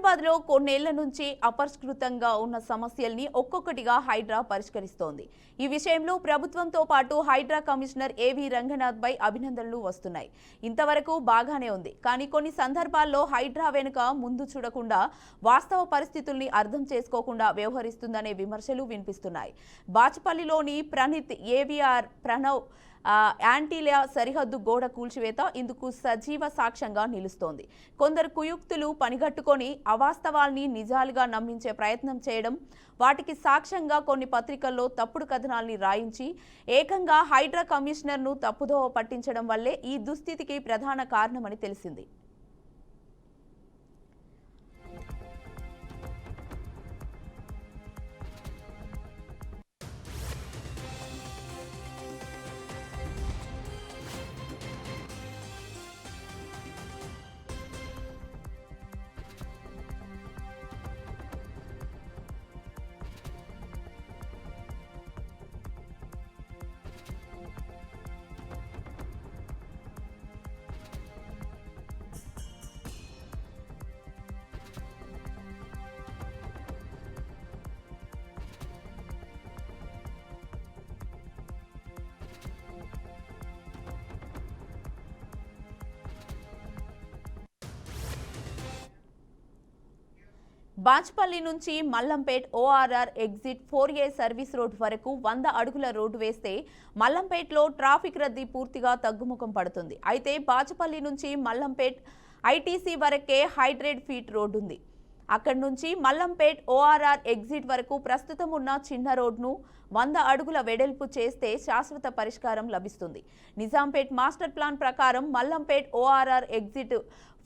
హైదరాబాద్లో కొన్నేళ్ల నుంచి అపరిష్కృతంగా ఉన్న సమస్యల్ని ఒక్కొక్కటిగా హైడ్రా పరిష్కరిస్తోంది. ఈ విషయంలో ప్రభుత్వంతో పాటు హైడ్రా కమిషనర్ ఏవి రంగనాథ్పై అభినందనలు వస్తున్నాయి. ఇంతవరకు బాగానే ఉంది. కానీ కొన్ని సందర్భాల్లో హైడ్రా వెనుక ముందు చూడకుండా వాస్తవ పరిస్థితుల్ని అర్థం చేసుకోకుండా వ్యవహరిస్తుందనే విమర్శలు వినిపిస్తున్నాయి. బాచుపల్లిలోని ప్రణీత్ ఏవిఆర్ ప్రణవ్ యాంటీలియా సరిహద్దు గోడ కూల్చివేత ఇందుకు సజీవ సాక్ష్యంగా నిలుస్తోంది. కొందరు కుయుక్తులు పనిగట్టుకొని అవాస్తవాల్ని నిజాలుగా నమ్మించే ప్రయత్నం చేయడం, వాటికి సాక్ష్యంగా కొన్ని పత్రికల్లో తప్పుడు కథనాల్ని రాయించి ఏకంగా హైడ్రా కమిషనర్ను తప్పుదోవ పట్టించడం వల్లే ఈ దుస్థితికి ప్రధాన కారణమని తెలిసింది. బాచుపల్లి నుంచి Mallampet ORR exit 4A service road వరకు 100 అడుగుల రోడ్డు వేస్తే మల్లంపేట్లో ట్రాఫిక్ రద్దీ పూర్తిగా తగ్గుముఖం పడుతుంది. అయితే బాచుపల్లి నుంచి మల్లంపేట్ ఐటీసీ వరకే 100 ఫీట్ రోడ్డు ఉంది. అక్కడి నుంచి మల్లంపేట్ ఓఆర్ఆర్ ఎగ్జిట్ వరకు ప్రస్తుతం ఉన్న చిన్న రోడ్ను 100 అడుగుల వెడల్పు చేస్తే శాశ్వత పరిష్కారం లభిస్తుంది. నిజాంపేట్ మాస్టర్ ప్లాన్ ప్రకారం మల్లంపేట్ ఓఆర్ఆర్ ఎగ్జిట్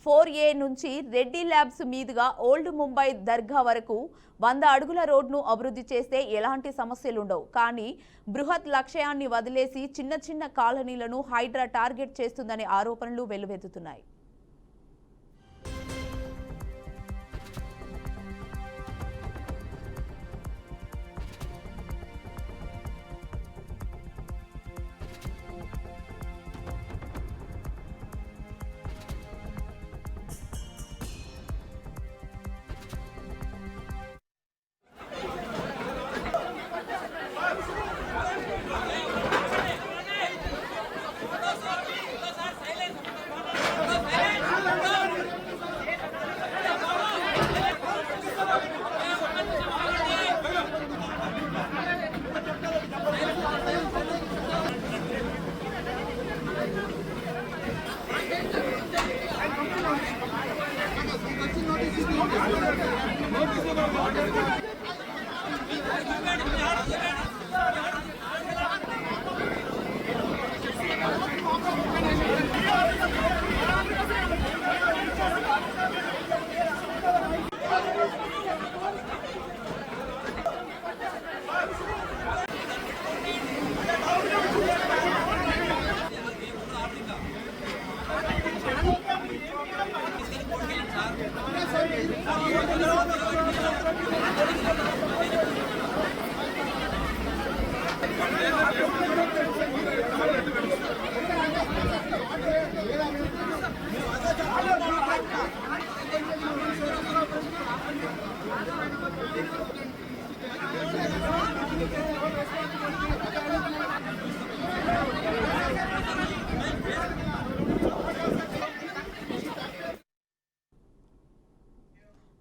4A నుంచి రెడ్డి ల్యాబ్స్ మీదుగా ఓల్డ్ ముంబై దర్గా వరకు 100 అడుగుల రోడ్ను అభివృద్ధి చేస్తే ఎలాంటి సమస్యలుండవు. కానీ బృహత్ లక్ష్యాన్ని వదిలేసి చిన్న చిన్న కాలనీలను హైడ్రా టార్గెట్ చేస్తుందనే ఆరోపణలు వెల్లువెత్తుతున్నాయి.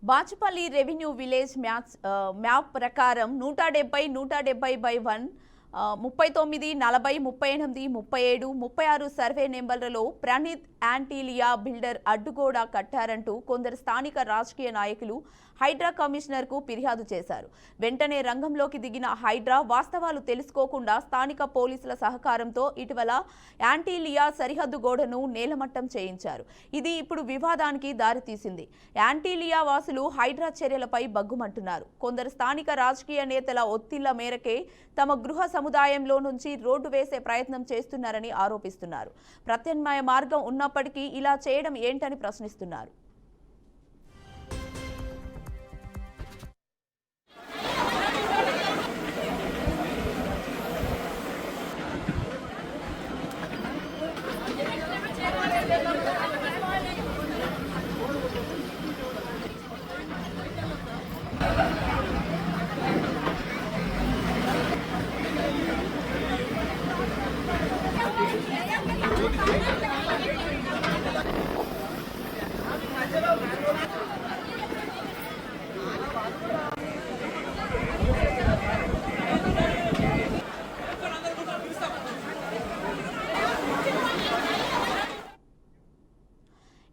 బాచుపల్లి రెవెన్యూ విలేజ్ మ్యాప్ ప్రకారం 170/170/1 39, 40, 38, 37, 36 సర్వే నెంబర్లలో ప్రణీత్ యాంటీలియా బిల్డర్ అడ్డుగోడ కట్టారంటూ కొందరు స్థానిక రాజకీయ నాయకులు హైడ్రా కమిషనర్కు ఫిర్యాదు చేశారు. వెంటనే రంగంలోకి దిగిన హైడ్రా వాస్తవాలు తెలుసుకోకుండా స్థానిక పోలీసుల సహకారంతో ఇటీవల యాంటీలియా సరిహద్దు గోడను నేలమట్టం చేయించారు. ఇది ఇప్పుడు వివాదానికి దారితీసింది. యాంటీలియా వాసులు హైడ్రా చర్యలపై బగ్గుమంటున్నారు. కొందరు స్థానిక రాజకీయ నేతల ఒత్తిళ్ల మేరకే తమ గృహ సముదాయంలో నుంచి రోడ్డు వేసే ప్రయత్నం చేస్తున్నారని ఆరోపిస్తున్నారు. ప్రత్యామ్నాయ మార్గం ఉన్నప్పటికీ ఇలా చేయడం ఏంటని ప్రశ్నిస్తున్నారు.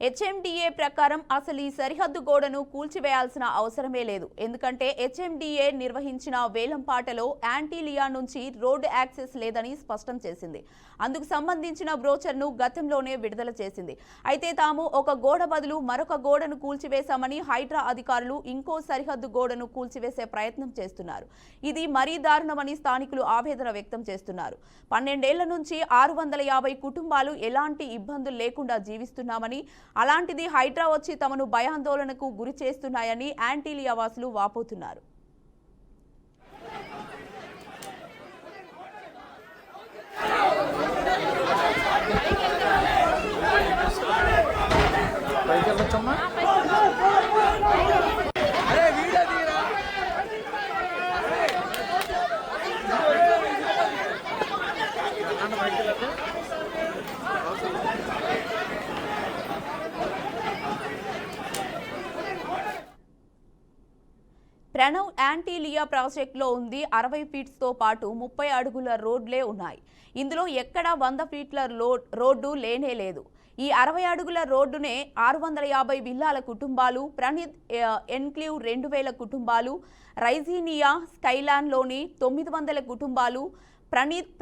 హెచ్ఎండిఏ ప్రకారం అసలు ఈ సరిహద్దు గోడను కూల్చివేయాల్సిన అవసరమే లేదు. ఎందుకంటే హెచ్ఎండిఏ నిర్వహించిన వేలంపాటలో యాంటీలియా నుంచి రోడ్డు యాక్సెస్ లేదని స్పష్టం చేసింది. అందుకు సంబంధించిన బ్రోచర్ను గతంలోనే విడుదల చేసింది. అయితే తాము ఒక గోడ బదులు మరొక గోడను కూల్చివేశామని హైడ్రా అధికారులు ఇంకో సరిహద్దు గోడను కూల్చివేసే ప్రయత్నం చేస్తున్నారు. ఇది మరీ దారుణమని స్థానికులు ఆవేదన వ్యక్తం చేస్తున్నారు. 12 ఏళ్ల నుంచి 650 కుటుంబాలు ఎలాంటి ఇబ్బందులు లేకుండా జీవిస్తున్నామని, అలాంటిది హైడ్రా వచ్చి తమను భయాందోళనకు గురి చేస్తున్నాయని యాంటీలియా వాసులు వాపోతున్నారు. ప్రణవ్ యాంటీలియా ప్రాజెక్టులో ఉంది 60 ఫీట్స్తో పాటు 30 అడుగుల రోడ్లే ఉన్నాయి. ఇందులో ఎక్కడా 100 ఫీట్ల రోడ్డు లేనే లేదు. ఈ 60 అడుగుల రోడ్డునే 650 విల్లాల కుటుంబాలు, ప్రణీత్ ఎన్క్లేవ్ 2000 కుటుంబాలు, రైజీనియా స్కైలాన్లోని 900 కుటుంబాలు,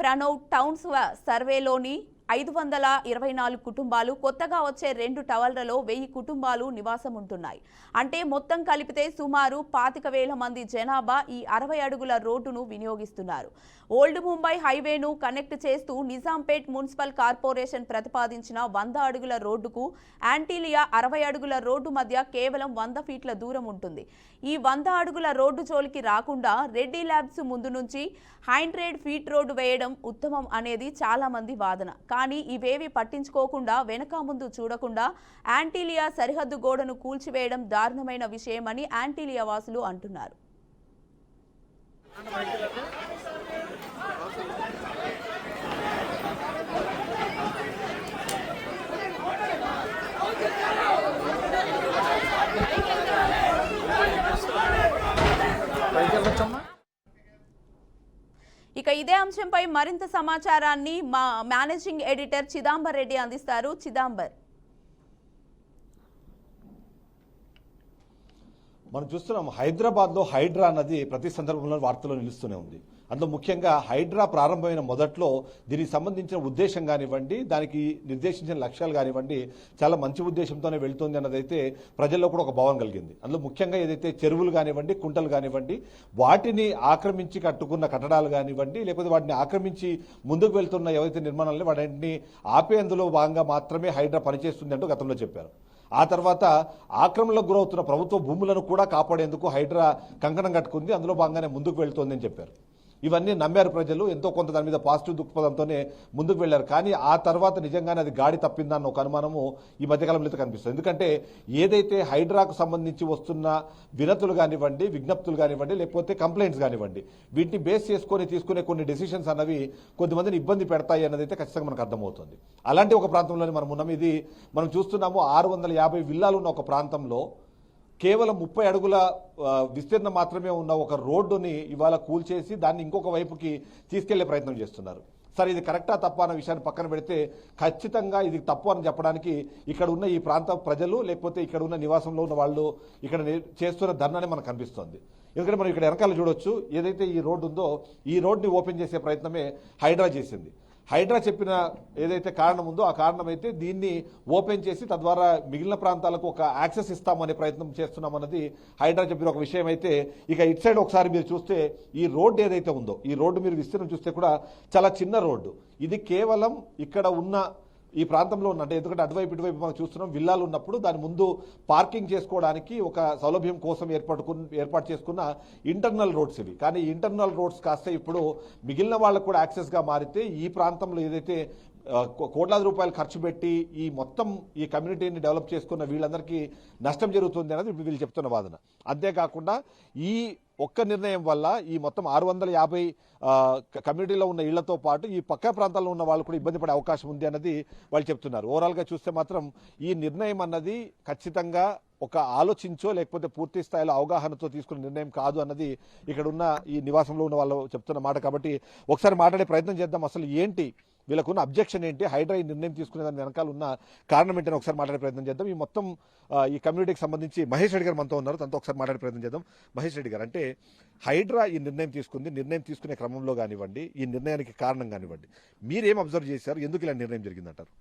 ప్రణవ్ టౌన్స్ సర్వేలోని 524 కుటుంబాలు, కొత్తగా వచ్చే 2 టవర్లలో 1000 కుటుంబాలు నివాసం ఉంటున్నాయి. అంటే మొత్తం కలిపితే సుమారు 25,000 మంది జనాభా ఈ 60 అడుగుల రోడ్డును వినియోగిస్తున్నారు. ఓల్డ్ ముంబై హైవేను కనెక్ట్ చేస్తూ నిజాంపేట్ మున్సిపల్ కార్పొరేషన్ ప్రతిపాదించిన 100 అడుగుల రోడ్డుకు యాంటీలియా 60 అడుగుల రోడ్డు మధ్య కేవలం 100 ఫీట్ల దూరం ఉంటుంది. ఈ 100 అడుగుల రోడ్డు జోలికి రాకుండా రెడ్డి ల్యాబ్స్ ముందు నుంచి 100 ఫీట్ రోడ్డు వేయడం ఉత్తమం అనేది చాలా మంది వాదన. కానీ ఇవేవి పట్టించుకోకుండా, వెనక ముందు చూడకుండా యాంటీలియా సరిహద్దు గోడను కూల్చివేయడం దారుణమైన విషయమని యాంటీలియా వాసులు అంటున్నారు. ఇక ఇదే అంశంపై మరింత సమాచారాన్ని మా మేనేజింగ్ ఎడిటర్ చిదాంబర్ రెడ్డి అందిస్తారు. చిదాంబర్, మనం చూస్తున్నాం హైదరాబాద్లో హైడ్రా అన్నది ప్రతి సందర్భంలో వార్తల్లో నిలుస్తూనే ఉంది. అందులో ముఖ్యంగా హైడ్రా ప్రారంభమైన మొదట్లో దీనికి సంబంధించిన ఉద్దేశం కానివ్వండి, దానికి నిర్దేశించిన లక్ష్యాలు కానివ్వండి చాలా మంచి ఉద్దేశంతోనే వెళ్తుంది అన్నదైతే ప్రజల్లో కూడా ఒక భావం కలిగింది. అందులో ముఖ్యంగా ఏదైతే చెరువులు కానివ్వండి, కుంటలు కానివ్వండి, వాటిని ఆక్రమించి కట్టుకున్న కట్టడాలు కానివ్వండి, లేకపోతే వాటిని ఆక్రమించి ముందుకు వెళ్తున్న ఏవైతే నిర్మాణాలని వాటిని ఆపేందులో భాగంగా మాత్రమే హైడ్రా పనిచేస్తుంది అంటూ గతంలో చెప్పారు. ఆ తర్వాత ఆక్రమణలకు గురవుతున్న ప్రభుత్వ భూములను కూడా కాపాడేందుకు హైడ్రా కంకణం కట్టుకుంది, అందులో భాగంగానే ముందుకు వెళ్తోందని చెప్పారు. ఇవన్నీ నమ్మారు ప్రజలు, ఎంతో కొంత దాని మీద పాజిటివ్ దృక్పథంతోనే ముందుకు వెళ్లారు. కానీ ఆ తర్వాత నిజంగానే అది గాడి తప్పిందన్న ఒక అనుమానము ఈ మధ్యకాలంలో అయితే కనిపిస్తుంది. ఎందుకంటే ఏదైతే హైడ్రాకు సంబంధించి వస్తున్న వినతులు కానివ్వండి, విజ్ఞప్తులు కానివ్వండి, లేకపోతే కంప్లైంట్స్ కానివ్వండి, వీటిని బేస్ చేసుకొని తీసుకునే కొన్ని డెసిషన్స్ అన్నవి కొద్దిమందిని ఇబ్బంది పెడతాయి అన్నదైతే ఖచ్చితంగా మనకు అర్థమవుతుంది. అలాంటి ఒక ప్రాంతంలోనే మనం ఉన్నాం. ఇది మనం చూస్తున్నాము 650 విల్లాలు ఉన్న ఒక ప్రాంతంలో కేవలం 30 అడుగుల విస్తీర్ణం మాత్రమే ఉన్న ఒక రోడ్డుని ఇవాళ కూల్చేసి దాన్ని ఇంకొక వైపుకి తీసుకెళ్లే ప్రయత్నం చేస్తున్నారు. సరే, ఇది కరెక్టా తప్ప అన్న విషయాన్ని పక్కన పెడితే ఖచ్చితంగా ఇది తప్పు అని చెప్పడానికి ఇక్కడ ఉన్న ఈ ప్రాంత ప్రజలు, లేకపోతే ఇక్కడ ఉన్న నివాసంలో ఉన్న వాళ్ళు ఇక్కడ చేస్తున్న ధర్నానే మనకు కనిపిస్తోంది. ఎందుకంటే మనం ఇక్కడ వెనకాల చూడొచ్చు, ఏదైతే ఈ రోడ్డు ఉందో ఈ రోడ్ని ఓపెన్ చేసే ప్రయత్నమే హైడ్రా చేసింది. హైడ్రా చెప్పిన ఏదైతే కారణం ఉందో ఆ కారణం అయితే దీన్ని ఓపెన్ చేసి తద్వారా మిగిలిన ప్రాంతాలకు ఒక యాక్సెస్ ఇస్తామనే ప్రయత్నం చేస్తున్నామన్నది హైడ్రా చెప్పిన ఒక విషయం అయితే, ఇక ఇటు సైడ్ ఒకసారి మీరు చూస్తే ఈ రోడ్డు ఏదైతే ఉందో ఈ రోడ్డు మీరు విస్తీర్ణం చూస్తే కూడా చాలా చిన్న రోడ్డు. ఇది కేవలం ఇక్కడ ఉన్న ఈ ప్రాంతంలో అంటే ఎందుకంటే అటువైపు ఇటువైపు మనం చూస్తున్నాం విల్లాలు ఉన్నప్పుడు దాని ముందు పార్కింగ్ చేసుకోవడానికి ఒక సౌలభ్యం కోసం ఏర్పాటు చేసుకున్న ఇంటర్నల్ రోడ్స్ ఇవి. కానీ ఇంటర్నల్ రోడ్స్ కాస్త ఇప్పుడు మిగిలిన వాళ్ళకు కూడా యాక్సెస్గా మారితే ఈ ప్రాంతంలో ఏదైతే కోట్లాది రూపాయలు ఖర్చు పెట్టి ఈ మొత్తం ఈ కమ్యూనిటీని డెవలప్ చేసుకున్న వీళ్ళందరికీ నష్టం జరుగుతుంది అనేది వీళ్ళు చెప్తున్న వాదన. అంతేకాకుండా ఈ ఒక్క నిర్ణయం వల్ల ఈ మొత్తం 650 కమ్యూనిటీలో ఉన్న ఇళ్లతో పాటు ఈ పక్క ప్రాంతాల్లో ఉన్న వాళ్ళు కూడా ఇబ్బంది పడే అవకాశం ఉంది అన్నది వాళ్ళు చెప్తున్నారు. ఓవరాల్గా చూస్తే మాత్రం ఈ నిర్ణయం అన్నది ఖచ్చితంగా ఒక ఆలోచించో లేకపోతే పూర్తి స్థాయిలో అవగాహనతో తీసుకున్న నిర్ణయం కాదు అన్నది ఇక్కడ ఉన్న ఈ నివాసంలో ఉన్న వాళ్ళు చెప్తున్న మాట. కాబట్టి ఒకసారి మాట్లాడే ప్రయత్నం చేద్దాం. అసలు ఏంటి వీళ్ళకున్న అబ్జెక్షన్ ఏంటి, హైడ్రా ఈ నిర్ణయం తీసుకునే దాని వెనకాల ఉన్న కారణం ఏంటని ఒకసారి మాట్లాడే ప్రయత్నం చేద్దాం. ఈ మొత్తం ఈ కమ్యూనిటీకి సంబంధించి మహేష్ రెడ్డి గారు మనతో ఉన్నారు, తనతో ఒకసారి మాట్లాడే ప్రయత్నం చేద్దాం. మహేష్ రెడ్డి గారు, అంటే హైడ్రా ఈ నిర్ణయం తీసుకుంది, నిర్ణయం తీసుకునే క్రమంలో కానివ్వండి, ఈ నిర్ణయానికి కారణం కానివ్వండి, మీరేం అబ్జర్వ్ చేశారు, ఎందుకు ఇలా నిర్ణయం జరిగిందంటారు?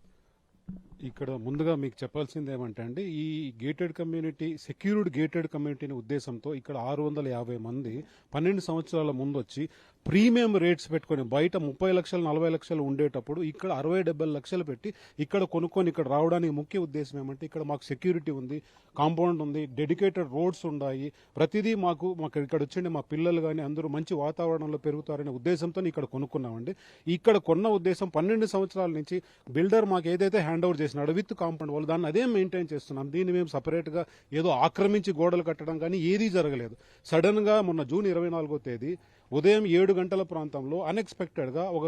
ఇక్కడ ముందుగా మీకు చెప్పాల్సింది ఏమంటే అండి, ఈ గేటెడ్ కమ్యూనిటీ, సెక్యూర్డ్ గేటెడ్ కమ్యూనిటీని ఉద్దేశంతో ఇక్కడ 650 మంది 12 సంవత్సరాల ముందు వచ్చి ప్రీమియం రేట్స్ పెట్టుకొని బయట 30 లక్షలు 40 లక్షలు ఉండేటప్పుడు ఇక్కడ 60-70 లక్షలు పెట్టి ఇక్కడ కొనుక్కొని ఇక్కడ రావడానికి ముఖ్య ఉద్దేశం ఏమంటే, ఇక్కడ మాకు సెక్యూరిటీ ఉంది, కాంపౌండ్ ఉంది, డెడికేటెడ్ రోడ్స్ ఉన్నాయి, ప్రతిదీ మాకు ఇక్కడ వచ్చిండే మా పిల్లలు కానీ అందరూ మంచి వాతావరణంలో పెరుగుతారనే ఉద్దేశంతో ఇక్కడ కొనుక్కున్నామండి. ఇక్కడ కొన్న ఉద్దేశం 12 సంవత్సరాల నుంచి బిల్డర్ మాకు ఏదైతే హ్యాండ్ ఓవర్ చేసినాడో విత్ కాంపౌండ్ వాళ్ళు దాన్ని అదే మెయింటైన్ చేస్తున్నాం. దీన్ని మేము సపరేట్ గా ఏదో ఆక్రమించి గోడలు కట్టడం కానీ ఏదీ జరగలేదు. సడన్ గా మొన్న జూన్ 24వ తేదీ ఉదయం 7 గంటల ప్రాంతంలో అన్ఎక్స్పెక్టెడ్ గా ఒక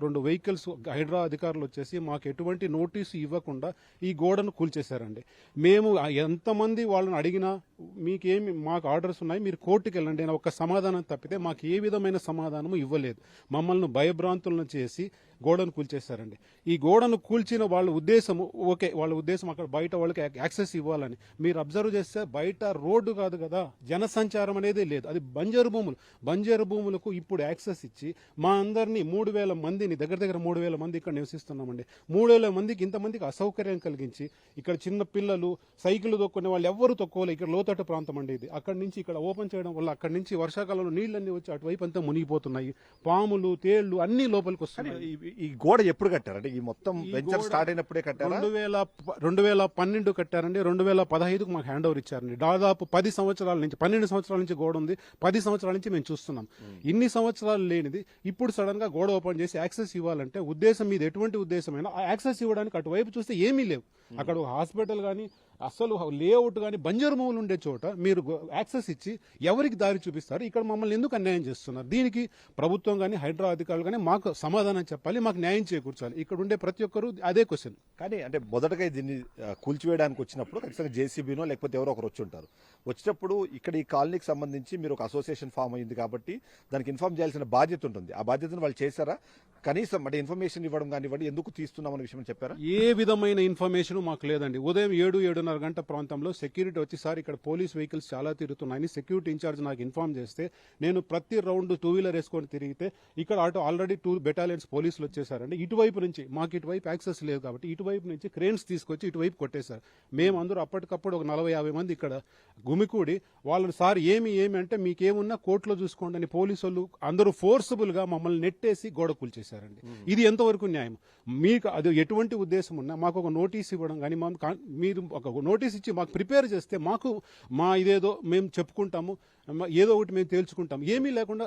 రెండు వెహికల్స్ హైడ్రా అధికారులు వచ్చేసి మాకు ఎటువంటి నోటీసు ఇవ్వకుండా ఈ గోడను కూల్చేశారండి. మేము ఎంతమంది వాళ్ళని అడిగినా మీకేమి మాకు ఆర్డర్స్ ఉన్నాయి, మీరు కోర్టుకు వెళ్ళండి అని ఒక సమాధానం తప్పితే మాకు ఏ విధమైన సమాధానము ఇవ్వలేదు. మమ్మల్ని భయభ్రాంతులను చేసి గోడను కూల్చేశారండి. ఈ గోడను కూల్చిన వాళ్ళ ఉద్దేశం ఓకే, వాళ్ళ ఉద్దేశం అక్కడ బయట వాళ్ళకి యాక్సెస్ ఇవ్వాలని. మీరు అబ్జర్వ్ చేస్తే బయట రోడ్డు కాదు కదా, జనసంచారం అనేది లేదు, అది బంజరు భూములు. బంజరు భూములకు ఇప్పుడు యాక్సెస్ ఇచ్చి మా అందరినీ 3000 మందిని దగ్గర 3000 మంది ఇక్కడ నివసిస్తున్నామండి. 3000 మందికి ఇంతమందికి అసౌకర్యం కలిగించి ఇక్కడ చిన్న పిల్లలు సైకిల్ తొక్కునే వాళ్ళు ఎవరు తొక్కోలే. ఇక్కడ లోతట్టు ప్రాంతం అండి ఇది. అక్కడి నుంచి ఇక్కడ ఓపెన్ చేయడం వల్ల అక్కడి నుంచి వర్షాకాలంలో నీళ్ళన్నీ వచ్చి అటువైపు అంతా మునిగిపోతున్నాయి. పాములు, తేళ్లు అన్ని లోపలికి వస్తున్నాయి. ఈ గోడ ఎప్పుడు కట్టారంటే, ఈ మొత్తం వెంచర్ స్టార్ట్ అయినప్పుడే కట్టారా? 2012 కట్టారండి. 2015కు మాకు హ్యాండ్ ఓవర్ ఇచ్చారండి. దాదాపు 10 సంవత్సరాల నుంచి, 12 సంవత్సరాల నుంచి గోడ ఉంది. 10 సంవత్సరాల నుంచి మేము చూస్తున్నాం. ఇన్ని సంవత్సరాలు లేనిది ఇప్పుడు సడన్ గా గోడ ఓపెన్ చేసి యాక్సెస్ ఇవ్వాలంటే ఉద్దేశం మీద ఎటువంటి ఉద్దేశమైనా ఆ యాక్సెస్ ఇవ్వడానికి అటువైపు చూస్తే ఏమీ లేవు. అక్కడ ఒక హాస్పిటల్ కానీ అసలు లేఅవుట్ కానీ బంజరు భూములు ఉండే చోట మీరు యాక్సెస్ ఇచ్చి ఎవరికి దారి చూపిస్తారు? ఇక్కడ మమ్మల్ని ఎందుకు అన్యాయం చేస్తున్నారు? దీనికి ప్రభుత్వం కానీ హైడ్రా అధికారులు కానీ మాకు సమాధానం చెప్పాలి, మాకు న్యాయం చేకూర్చాలి. ఇక్కడ ఉండే ప్రతి ఒక్కరు అదే క్వశ్చన్. కానీ అంటే మొదటగా దీన్ని కూల్చివేయడానికి వచ్చినప్పుడు ఖచ్చితంగా జేసీబీనో లేకపోతే ఎవరో ఒకరు వచ్చి ఉంటారు. వచ్చినప్పుడు ఇక్కడ ఈ కాలనీకి సంబంధించి మీరు ఒక అసోసియేషన్ ఫామ్ అయింది కాబట్టి దానికి ఇన్ఫార్మ్ చేయాల్సిన బాధ్యత ఉంటుంది. ఆ బాధ్యతను వాళ్ళు చేశారా? కనీసం అంటే ఇన్ఫర్మేషన్ ఇవ్వడం కానివ్వండి, ఎందుకు తీస్తున్నాం అనే విషయం చెప్పారా? ఏ విధమైన ఇన్ఫర్మేషన్ మాకు లేదండి. ఉదయం 7-7:30 గంట ప్రాంతంలో సెక్యూరిటీ వచ్చి సార్ ఇక్కడ పోలీస్ వెహికల్స్ చాలా తిరుగుతున్నాయని సెక్యూరిటీ ఇన్ఛార్జ్ నాకు ఇన్ఫార్మ్ చేస్తే నేను ప్రతి రౌండ్ 2-వీలర్ వేసుకొని తిరిగితే ఇక్కడ అటు ఆల్రెడీ 2 బెటాలియన్స్ పోలీసులు వచ్చేసారండి. ఇటువైపు నుంచి మాకు ఇటువైపు యాక్సెస్ లేదు కాబట్టి ఇటువైపు నుంచి క్రేన్స్ తీసుకొచ్చి ఇటువైపు కొట్టేశారు. మేము అందరూ అప్పటికప్పుడు ఒక 40-50 మంది ఇక్కడ గుమికూడి వాళ్ళని సార్ ఏమి అంటే మీకేమున్నా కోర్టులో చూసుకోండి అని పోలీసు వాళ్ళు అందరూ ఫోర్సబుల్ గా మమ్మల్ని నెట్టేసి గోడ కూల్చేశారండి. ఇది ఎంతవరకు న్యాయం? మీకు అది ఎటువంటి ఉద్దేశం ఉన్నా మాకు ఒక నోటీస్ ఇవ్వడం కానీ మీరు ఒక నోటీస్ ఇచ్చి మాకు ప్రిపేర్ చేస్తే మాకు మా ఇదేదో మేము చెప్పుకుంటాము, ఏదో ఒకటి మేము తేల్చుకుంటాం. ఏమీ లేకుండా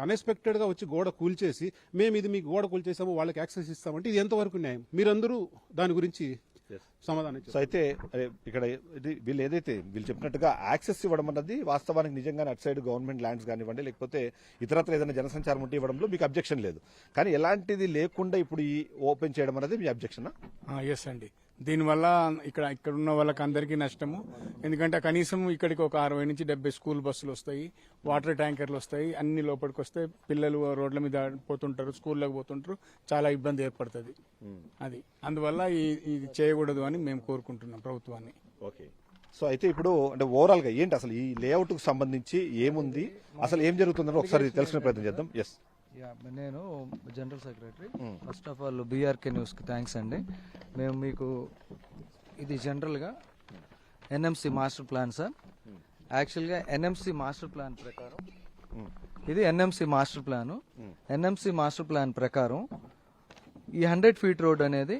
అన్ఎక్స్పెక్టెడ్ గా వచ్చి గోడ కూల్చేసి మేము ఇది మీకు గోడ కూల్చేసాము వాళ్ళకి యాక్సెస్ ఇస్తామంటే ఇది ఎంతవరకు న్యాయం? మీరందరూ దాని గురించి సమాధానం. సో అయితే ఇక్కడ వీళ్ళు చెప్పినట్టుగా యాక్సెస్ ఇవ్వడం అన్నది వాస్తవానికి నిజంగానే అటు సైడ్ గవర్నమెంట్ ల్యాండ్స్ కానివ్వండి లేకపోతే ఇతరత్ర ఏదైనా జనసంచారం ఉంటే ఇవ్వడంలో మీకు అబ్జెక్షన్ లేదు. కానీ ఎలాంటిది లేకుండా ఇప్పుడు ఈ ఓపెన్ చేయడం అనేది మీ అబ్జెక్షన్? ఎస్ అండి. దీనివల్ల ఇక్కడ ఉన్న వాళ్ళకి అందరికీ నష్టము. ఎందుకంటే కనీసం ఇక్కడికి ఒక 60-70 స్కూల్ బస్సులు వస్తాయి, వాటర్ ట్యాంకర్లు వస్తాయి, అన్ని లోపలికి వస్తాయి. పిల్లలు రోడ్ల మీద పోతుంటారు, స్కూల్లోకి పోతుంటారు, చాలా ఇబ్బంది ఏర్పడుతుంది. అది అందువల్ల ఇది చేయకూడదు అని మేము కోరుకుంటున్నాం ప్రభుత్వాన్ని. ఓకే. సో అయితే ఇప్పుడు అంటే ఓవరాల్ గా ఏంటి అసలు ఈ లేఅవుట్ కు సంబంధించి ఏముంది, అసలు ఏం జరుగుతుందో ఒకసారి తెలుసుకునే ప్రయత్నం చేద్దాం. ఎస్, నేను general secretary. First of all BRK న్యూస్కి థ్యాంక్స్ అండి. మేము మీకు ఇది జనరల్గా ఎన్ఎంసి మాస్టర్ ప్లాన్ సార్. యాక్చువల్గా ఎన్ఎంసి మాస్టర్ ప్లాన్ ప్రకారం ఇది NMC master plan. NMC master plan ప్రకారం ఈ 100 ఫీట్ రోడ్ అనేది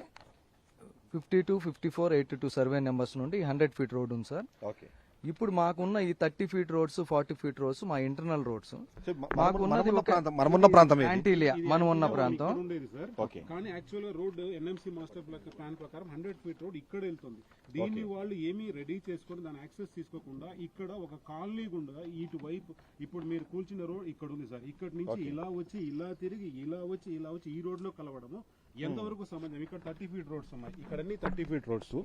52, 54, 82 సర్వే నెంబర్స్ నుండి 100 ఫీట్ రోడ్ ఉంది సార్. ఓకే. ఇప్పుడు మాకున్న ఈ 30 ఫీట్ రోడ్స్ 40 ఫీట్ రోడ్స్ మా ఇంటర్నల్ రోడ్స్ మనమున్న ప్రాంతం ఏది? యాంటీలియా మనం ఉన్న ప్రాంతం. ఇక్కడ ఉండేది సార్. ఓకే. కానీ యాక్చువల్ గా రోడ్ ఎన్ఎంసీ మాస్టర్ ప్లాన్ ప్రకారం 100 ఫీట్ రోడ్ ఇక్కడ వెళ్తుంది. దీన్ని వాళ్ళు ఏమీ రెడీ చేసుకొని దాని యాక్సెస్ తీసుకోకుండా ఇక్కడ ఒక కాలనీ గుండా ఇటువైపు ఇప్పుడు మీరు కూల్చిన రోడ్ ఇక్కడ ఉంది సార్. ఇక్కడ నుంచి ఇలా వచ్చి ఇలా తిరిగి ఇలా వచ్చి ఈ రోడ్ లో కలవడము ఎంతవరకు సంబంధం? ఇక్కడ 30 ఫీట్ రోడ్స్ ఉన్నాయి, ఇక్కడ అన్ని 30 ఫీట్ రోడ్స్.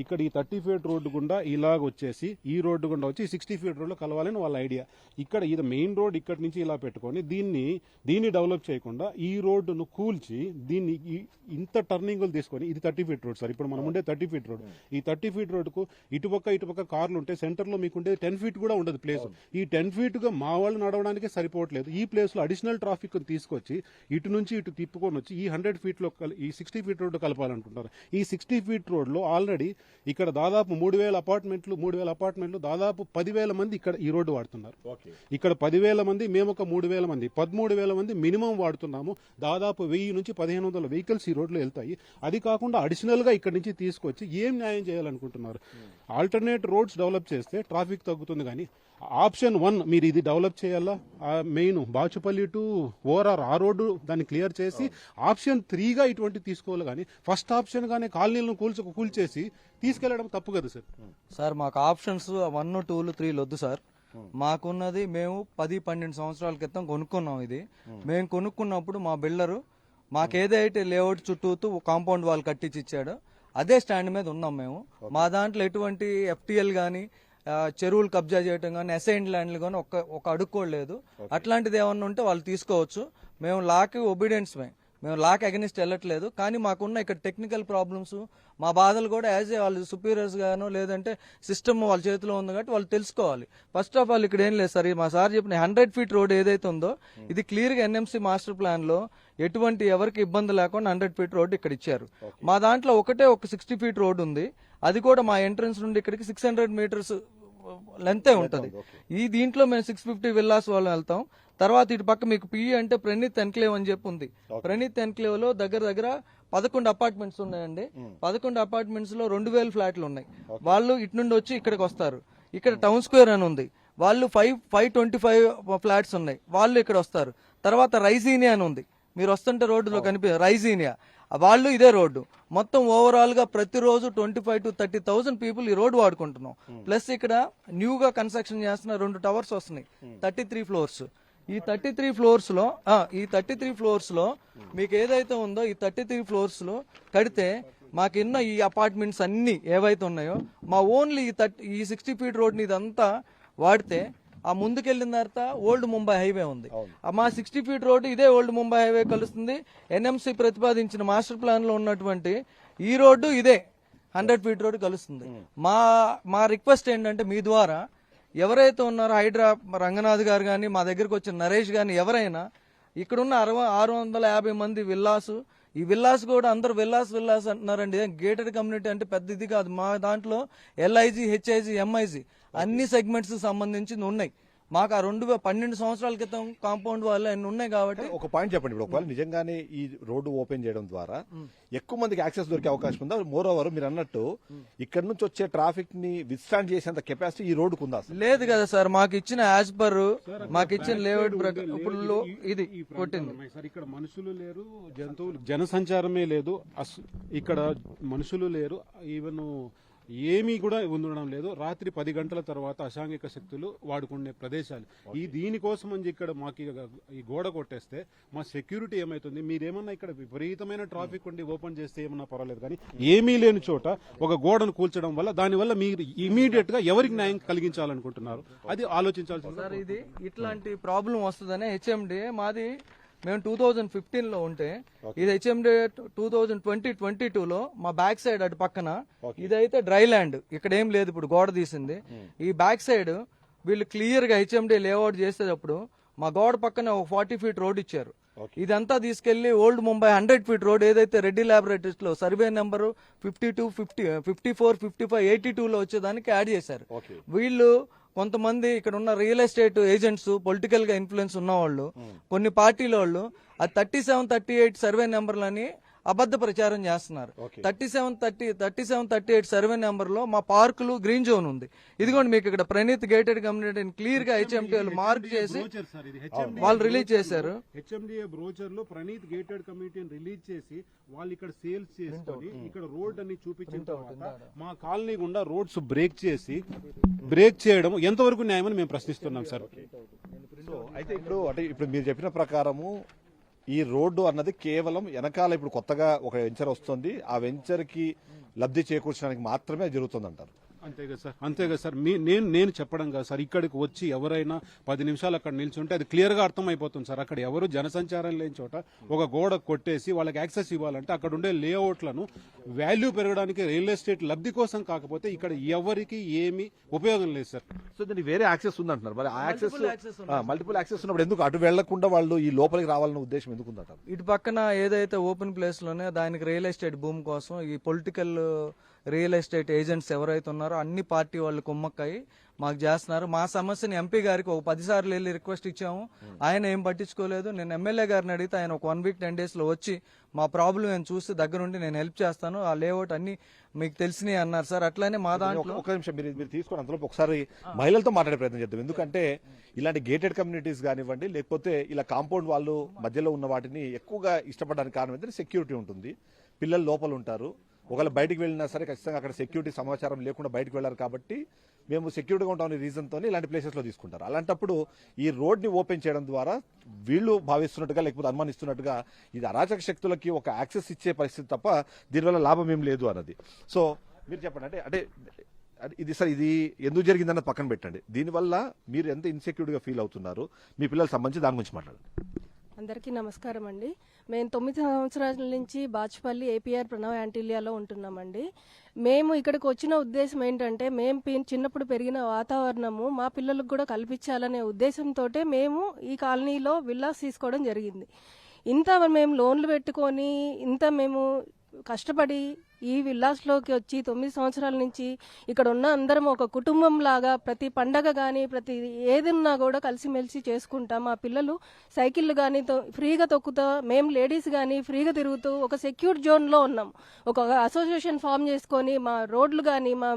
ఇక్కడ ఈ 30 ఫీట్ రోడ్డు గుండా ఇలాగ వచ్చేసి ఈ రోడ్డు గుండా వచ్చి 60 ఫీట్ రోడ్ లో కలవాలని వాళ్ళ ఐడియా. ఇక్కడ ఇది మెయిన్ రోడ్ ఇక్కడ నుంచి ఇలా పెట్టుకొని దీన్ని డెవలప్ చేయకుండా ఈ రోడ్డును కూల్చి దీన్ని ఇంత టర్నింగ్లు తీసుకొని ఇది 30 ఫీట్ రోడ్ సార్. ఇప్పుడు మనం ఉండే 30 ఫీట్ రోడ్. ఈ 30 ఫీట్ రోడ్ కు ఇటుపక్క కార్లు ఉంటే సెంటర్ లో మీకు ఉండేది 10 ఫీట్ కూడా ఉండదు ప్లేస్. ఈ 10 ఫీట్ గా మా వాళ్ళు నడవడానికి సరిపోవట్లేదు. ఈ ప్లేస్ లో అడిషనల్ ట్రాఫిక్ తీసుకొచ్చి ఇటు నుంచి ఇటు తిప్పుకొని వచ్చి ఈ 100 ఫీట్ లో ఈ 60 ఫీట్ రోడ్డు కలపాలనుకుంటున్నారు. ఈ 60 ఫీట్ రోడ్ లో ఆల్రెడీ ఇక్కడ దాదాపు 3000 అపార్ట్మెంట్లు దాదాపు 10,000 మంది ఇక్కడ ఈ రోడ్డు వాడుతున్నారు. ఇక్కడ 10,000 మంది, మేము ఒక 3,000 మంది, 13,000 మంది మినిమం వాడుతున్నాము. దాదాపు 1000 నుంచి 1500 వెహికల్స్ ఈ రోడ్లో వెళ్తాయి. అది కాకుండా అడిషనల్ గా ఇక్కడ నుంచి తీసుకొచ్చి ఏం న్యాయం చేయాలనుకుంటున్నారు? ఆల్టర్నేట్ రోడ్స్ డెవలప్ చేస్తే ట్రాఫిక్ తగ్గుతుంది. కానీ ఆప్షన్ 1 మీరు ఇది డెవలప్ చేయాలా, మెయిన్ బాచుపల్లి టు ఓఆర్ఆర్ ఆ రోడ్డు దాన్ని క్లియర్ చేసి ఆప్షన్ 3 గా ఇటువంటి తీసుకోవాలి. కానీ ఫస్ట్ ఆప్షన్ గానే కాలనీలను కూల్చేసి తీసుకెళ్లడం తప్పు కదా సార్. సార్ మాకు ఆప్షన్స్ 1, 2, 3 వద్దు సార్. మాకున్నది మేము 10-12 సంవత్సరాల క్రితం కొనుక్కున్నాం. ఇది మేము కొనుక్కున్నప్పుడు మా బిల్డరు మాకేదైతే లేఅవుట్ చుట్టూతూ కాంపౌండ్ వాల్ కట్టించి ఇచ్చాడో అదే స్టాండ్ మీద ఉన్నాం మేము. మా దాంట్లో ఎటువంటి ఎఫ్టీఎల్ గానీ చెరువులు కబ్జా చేయటం కానీ అసైన్డ్ ల్యాండ్లు కానీ ఒక అడుక్కోలేదు. అట్లాంటిది ఏమన్నా ఉంటే వాళ్ళు తీసుకోవచ్చు. మేము లాకి ఒబీడియన్స్ మేము లాక్ అగెనిస్ట్ వెళ్ళట్లేదు. కానీ మాకున్న ఇక్కడ టెక్నికల్ ప్రాబ్లమ్స్ మా బాధలు కూడా యాజ్ ఏ వాళ్ళు సుపీరియర్స్ గాను లేదంటే సిస్టమ్ వాళ్ళ చేతిలో ఉంది కాబట్టి వాళ్ళు తెలుసుకోవాలి. ఫస్ట్ ఆఫ్ ఆల్ ఇక్కడ ఏం లేదు సార్, మా సార్ చెప్పిన 100 ఫీట్ రోడ్ ఏదైతే ఉందో ఇది క్లియర్ గా ఎన్ఎంసీ మాస్టర్ ప్లాన్ లో ఎటువంటి ఎవరికి ఇబ్బంది లేకుండా 100 ఫీట్ రోడ్ ఇక్కడ ఇచ్చారు. మా దాంట్లో ఒక 60 ఫీట్ రోడ్ ఉంది. అది కూడా మా ఎంట్రన్స్ నుండి ఇక్కడికి 600 మీటర్స్ లెంతే ఉంటది. ఈ దీంట్లో మేము 650 విల్లాస్ వాళ్ళు వెళ్తాం. తర్వాత ఇటు పక్క మీకు పిఈ అంటే ప్రణీత్ ఎన్క్లేవ్ అని చెప్పి ఉంది. ప్రణీత్ ఎన్క్లేవ్ లో దగ్గర 11 అపార్ట్మెంట్స్ ఉన్నాయండి. 11 అపార్ట్మెంట్స్ లో 2000 ఫ్లాట్లు ఉన్నాయి. వాళ్ళు ఇటు నుండి వచ్చి ఇక్కడికి వస్తారు. ఇక్కడ టౌన్ స్క్వేర్ అని ఉంది, వాళ్ళు 525 ఫ్లాట్స్ ఉన్నాయి, వాళ్ళు ఇక్కడ వస్తారు. తర్వాత రైజీనియా అని ఉంది, మీరు వస్తుంటే రోడ్డులో కనిపి రైజీనియా, వాళ్ళు ఇదే రోడ్డు. మొత్తం ఓవరాల్ గా ప్రతిరోజు 25,000 to 30,000 పీపుల్ ఈ రోడ్డు వాడుకుంటున్నాం. ప్లస్ ఇక్కడ న్యూగా కన్స్ట్రక్షన్ చేస్తున్న 2 టవర్స్ వస్తున్నాయి, 33 ఫ్లోర్స్. ఈ 33 ఫ్లోర్స్ లో మీకు ఏదైతే ఉందో ఈ 33 ఫ్లోర్స్ లో కడితే మాకిన్న ఈ అపార్ట్మెంట్స్ అన్ని ఏవైతే ఉన్నాయో మా ఓన్లీ ఈ 60 ఫీట్ రోడ్ ఇదంతా వాడితే ఆ ముందుకెళ్ళిన తర్వాత ఓల్డ్ ముంబై హైవే ఉంది. మా 60 ఫీట్ రోడ్డు ఇదే ఓల్డ్ ముంబై హైవే కలుస్తుంది. ఎన్ఎంసీ ప్రతిపాదించిన మాస్టర్ ప్లాన్ లో ఉన్నటువంటి ఈ రోడ్డు ఇదే 100 ఫీట్ రోడ్డు కలుస్తుంది. మా రిక్వెస్ట్ ఏంటంటే మీ ద్వారా ఎవరైతే ఉన్నారో హైడ్రా రంగనాథ్ గారు కానీ మా దగ్గరకు వచ్చిన నరేష్ గాని ఎవరైనా ఇక్కడున్న 650 మంది విల్లాసు, ఈ విల్లాస్ కూడా అందరూ విల్లాస్ అంటున్నారండి. గేటెడ్ కమ్యూనిటీ అంటే పెద్ద ఇది కాదు. మా దాంట్లో ఎల్ఐజీ, హెచ్ఐజీ, ఎంఐజీ అన్ని సెగ్మెంట్స్ సంబంధించి ఉన్నాయి. మాకు ఆ 12 సంవత్సరాల క్రితం కాంపౌండ్ వాళ్ళు అన్ని ఉన్నాయి కాబట్టి. ఒక పాయింట్ చెప్పండి, ఇప్పుడు ఒకవేళ నిజంగానే ఈ రోడ్డు ఓపెన్ చేయడం ద్వారా ఎక్కువ మందికి యాక్సెస్ దొరికే అవకాశం ఉందా? మోర్ ఓవర్ మీరు అన్నట్టు ఇక్కడ నుంచి వచ్చే ట్రాఫిక్ ని విత్స్టాండ్ చేసేంత కెపాసిటీ ఈ రోడ్డుకు ఉందా? లేదు కదా సార్, మాకు ఇచ్చిన యాజ్ పర్ మాకు ఇచ్చిన లేఅవుట్ ఇప్పుడు ఇది కొట్టింది సార్. ఇక్కడ మనుషులు లేరు, జంతువులు జనసంచారమే లేదు, ఇక్కడ మనుషులు లేరు, ఈవెన్ ఏమీ కూడా ఉండడం లేదు. రాత్రి 10 గంటల తర్వాత అసాంఘిక శక్తులు వాడుకునే ప్రదేశాలు. దీనికోసం అని ఇక్కడ మాకు ఈ గోడ కొట్టేస్తే మా సెక్యూరిటీ ఏమైతుంది? మీరేమన్నా ఇక్కడ విపరీతమైన ట్రాఫిక్ ఉండి ఓపెన్ చేస్తే ఏమన్నా పర్వాలేదు, కానీ ఏమీ లేని చోట ఒక గోడను కూల్చడం వల్ల దానివల్ల మీరు ఇమీడియట్ గా ఎవరికి న్యాయం కలిగించాలనుకుంటున్నారు అది ఆలోచించాల్సింది సార్. ఇది ఇట్లాంటి ప్రాబ్లం వస్తుందనే హెచ్ఎండి మాది మేము 2015 లో ఉంటే ఇది హెచ్ఎండి 2022 లో మా బ్యాక్ సైడ్ అటు పక్కన ఇదైతే డ్రై ల్యాండ్, ఇక్కడ ఏం లేదు, ఇప్పుడు గోడ తీసింది. ఈ బ్యాక్ సైడ్ వీళ్ళు క్లియర్ గా హెచ్ఎండి లేఅవుట్ చేసేటప్పుడు మా గోడ పక్కన ఒక 40 ఫీట్ రోడ్ ఇచ్చారు. ఇదంతా తీసుకెళ్లి ఓల్డ్ ముంబై 100 ఫీట్ రోడ్ ఏదైతే రెడ్డి ల్యాబొరేటరీస్ లో సర్వే నెంబర్ 52, 54, 55, 82 లో వచ్చేదానికి యాడ్ చేశారు. వీళ్ళు కొంతమంది ఇక్కడ ఉన్న రియల్ ఎస్టేట్ ఏజెంట్స్, పొలిటికల్ గా ఇన్ఫ్లుయెన్స్ ఉన్న వాళ్ళు, కొన్ని పార్టీల వాళ్ళు ఆ 37, 38 సర్వే నెంబర్లని అబద్ధ ప్రచారం చేస్తున్నారు. Okay. 3738 సర్వే నెంబర్ లో మా పార్కులు గ్రీన్ జోన్ ఉంది. ఇదిగోండి మీకు ఇక్కడ ప్రణీత్ గేటెడ్ కమ్యూనిటీని క్లియర్ గా హెచ్ఎంటీ మార్క్ చేసి వాళ్ళు రిలీజ్ చేశారు. హెచ్ఎండిఏ బ్రోచర్ లో ప్రణీత్ గేటెడ్ కమ్యూనిటీని రిలీజ్ చేసి వాళ్ళు ఇక్కడ సేల్స్ చేసుకొని ఇక్కడ రోడ్ అని చూపించిన తర్వాత మా కాలనీ గుండా రోడ్స్ బ్రేక్ చేయడం ఎంతవరకు న్యాయమని మేము ప్రశ్నిస్తున్నాం సార్. సో అయితే ఇప్పుడు మీరు చెప్పిన ప్రకారము ఈ రోడ్డు అన్నది కేవలం వెనకాల ఇప్పుడు కొత్తగా ఒక వెంచర్ వస్తుంది, ఆ వెంచర్ కి లబ్ధి చేకూర్చడానికి మాత్రమే జరుగుతుంది అంటారు. అంతే కదా సార్. నేను చెప్పడం కాదు సార్, ఇక్కడికి వచ్చి ఎవరైనా 10 నిమిషాలు అక్కడ నిల్చుంటే అది క్లియర్ గా అర్థమైపోతుంది సార్. అక్కడ ఎవరు జనసంచారం లేని చోట ఒక గోడ కొట్టేసి వాళ్ళకి యాక్సెస్ ఇవ్వాలంటే అక్కడ ఉండే లేఅవుట్లను వాల్యూ పెరగడానికి రియల్ ఎస్టేట్ లబ్ధి కోసం కాకపోతే ఇక్కడ ఎవరికి ఏమీ ఉపయోగం లేదు సార్. సో దీనికి వేరే యాక్సెస్ ఉంది అంటున్నారు. మరి ఆ యాక్సెస్ మల్టిపుల్ యాక్సెస్ ఉన్నప్పుడు ఎందుకు అటు వెళ్లకుండా వాళ్ళు ఈ లోపలికి రావాలన్న ఉద్దేశం ఎందుకు ఉందంటారు? ఇటు పక్కన ఏదైతే ఓపెన్ ప్లేస్ లోనే దానికి రియల్ ఎస్టేట్ భూమి కోసం ఈ పొలిటికల్ రియల్ ఎస్టేట్ ఏజెంట్స్ ఎవరైతే ఉన్నారో అన్ని పార్టీ వాళ్ళు కుమ్మక్కయి మాకు చేస్తున్నారు. మా సమస్యని ఎంపీ గారికి ఒక 10 సార్లు వెళ్ళి రిక్వెస్ట్ ఇచ్చాము, ఆయన ఏం పట్టించుకోలేదు. నేను ఎమ్మెల్యే గారిని అడిగితే ఆయన ఒక 1 వీక్ 10 days లో వచ్చి మా ప్రాబ్లం నేను చూసి దగ్గరుండి నేను హెల్ప్ చేస్తాను, ఆ లేఅవుట్ అన్ని మీకు తెలిసినాయి అన్నారు సార్. అట్లానే మా దాంట్లో ఒక నిమిషం మీరు తీసుకొని అందులో ఒకసారి మహిళలతో మాట్లాడే ప్రయత్నం చేద్దాం. ఎందుకంటే ఇలాంటి గేటెడ్ కమ్యూనిటీస్ కానివ్వండి, లేకపోతే ఇలా కాంపౌండ్ వాళ్ళు మధ్యలో ఉన్న వాటిని ఎక్కువగా ఇష్టపడడానికి కారణం ఏంటంటే సెక్యూరిటీ ఉంటుంది, పిల్లలు లోపల ఉంటారు. ఒకవేళ బయటికి వెళ్ళినా సరే ఖచ్చితంగా అక్కడ సెక్యూరిటీ సమాచారం లేకుండా బయటకు వెళ్లారు కాబట్టి మేము సెక్యూరిటీగా ఉంటామనే రీజన్తో ఇలాంటి ప్లేసెస్ లో తీసుకుంటారు. అలాంటప్పుడు ఈ రోడ్ ని ఓపెన్ చేయడం ద్వారా వీళ్ళు భావిస్తున్నట్టుగా లేకపోతే అనుమానిస్తున్నట్టుగా ఇది అరాచక శక్తులకి ఒక యాక్సెస్ ఇచ్చే పరిస్థితి తప్ప దీనివల్ల లాభం ఏం లేదు అన్నది. సో మీరు చెప్పండి, అంటే ఇది ఎందుకు జరిగిందన్నది పక్కన పెట్టండి. దీనివల్ల మీరు ఎంత ఇన్సెక్యూర్ గా ఫీల్ అవుతున్నారు, మీ పిల్లలకు సంబంధించి దాని గురించి మాట్లాడండి. అందరికీ నమస్కారం అండి. మేము 9 సంవత్సరాల నుంచి బాచుపల్లి ఏపీఆర్ ప్రణవ్ యాంటీలియాలో ఉంటున్నామండి. మేము ఇక్కడికి వచ్చిన ఉద్దేశం ఏంటంటే మేము చిన్నప్పుడు పెరిగిన వాతావరణము మా పిల్లలకు కూడా కల్పించాలనే ఉద్దేశంతో మేము ఈ కాలనీలో విల్లాస్ తీసుకోవడం జరిగింది. ఇంత మేము లోన్లు పెట్టుకొని మేము కష్టపడి ఈ విల్లాస్లోకి వచ్చి 9 సంవత్సరాల నుంచి ఇక్కడ ఉన్న అందరం ఒక కుటుంబం లాగా ప్రతి పండగ కానీ ప్రతి ఏదిన్నా కూడా కలిసిమెలిసి చేసుకుంటాం. మా పిల్లలు సైకిళ్ళు కానీ ఫ్రీగా తొక్కుతా, మేము లేడీస్ కానీ ఫ్రీగా తిరుగుతూ ఒక సెక్యూర్ జోన్లో ఉన్నాం. ఒక అసోసియేషన్ ఫామ్ చేసుకొని మా రోడ్లు కానీ మా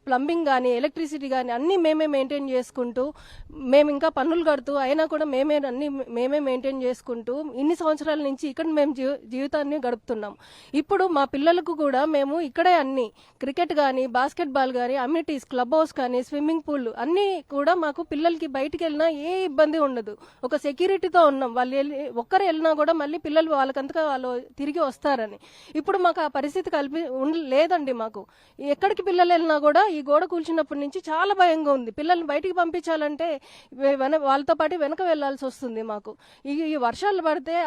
ప్లంబింగ్ కానీ ఎలక్ట్రిసిటీ కానీ అన్నీ మేమే మెయింటైన్ చేసుకుంటూ, మేము ఇంకా పన్నులు కడుతూ అయినా కూడా మేమే మెయింటైన్ చేసుకుంటూ ఇన్ని సంవత్సరాల నుంచి ఇక్కడ మేము జీవితాన్ని గడుపుతున్నాం. ఇప్పుడు మా పిల్లలకు కూడా మేము ఇక్కడే అన్ని క్రికెట్ కానీ బాస్కెట్ బాల్ కానీ అమ్యూనిటీస్ క్లబ్ హౌస్ కానీ స్విమ్మింగ్ పూల్ అన్ని కూడా మాకు పిల్లలకి బయటికి వెళ్ళినా ఏ ఇబ్బంది ఉండదు. ఒక సెక్యూరిటీతో ఉన్నాం. వాళ్ళు ఒక్కరు వెళ్ళినా కూడా మళ్ళీ పిల్లలు వాళ్ళకంతగా వాళ్ళు తిరిగి వస్తారని. ఇప్పుడు మాకు ఆ పరిస్థితి లేదండి. మాకు ఎక్కడికి పిల్లలు వెళ్ళినా కూడా ఈ గోడ కూల్చినప్పటి నుంచి చాలా భయంగా ఉంది. పిల్లల్ని బయటికి పంపించాలంటే వాళ్ళతో పాటు వెనక వెళ్లాల్సి వస్తుంది. మాకు ఈ వర్షాలు పడితే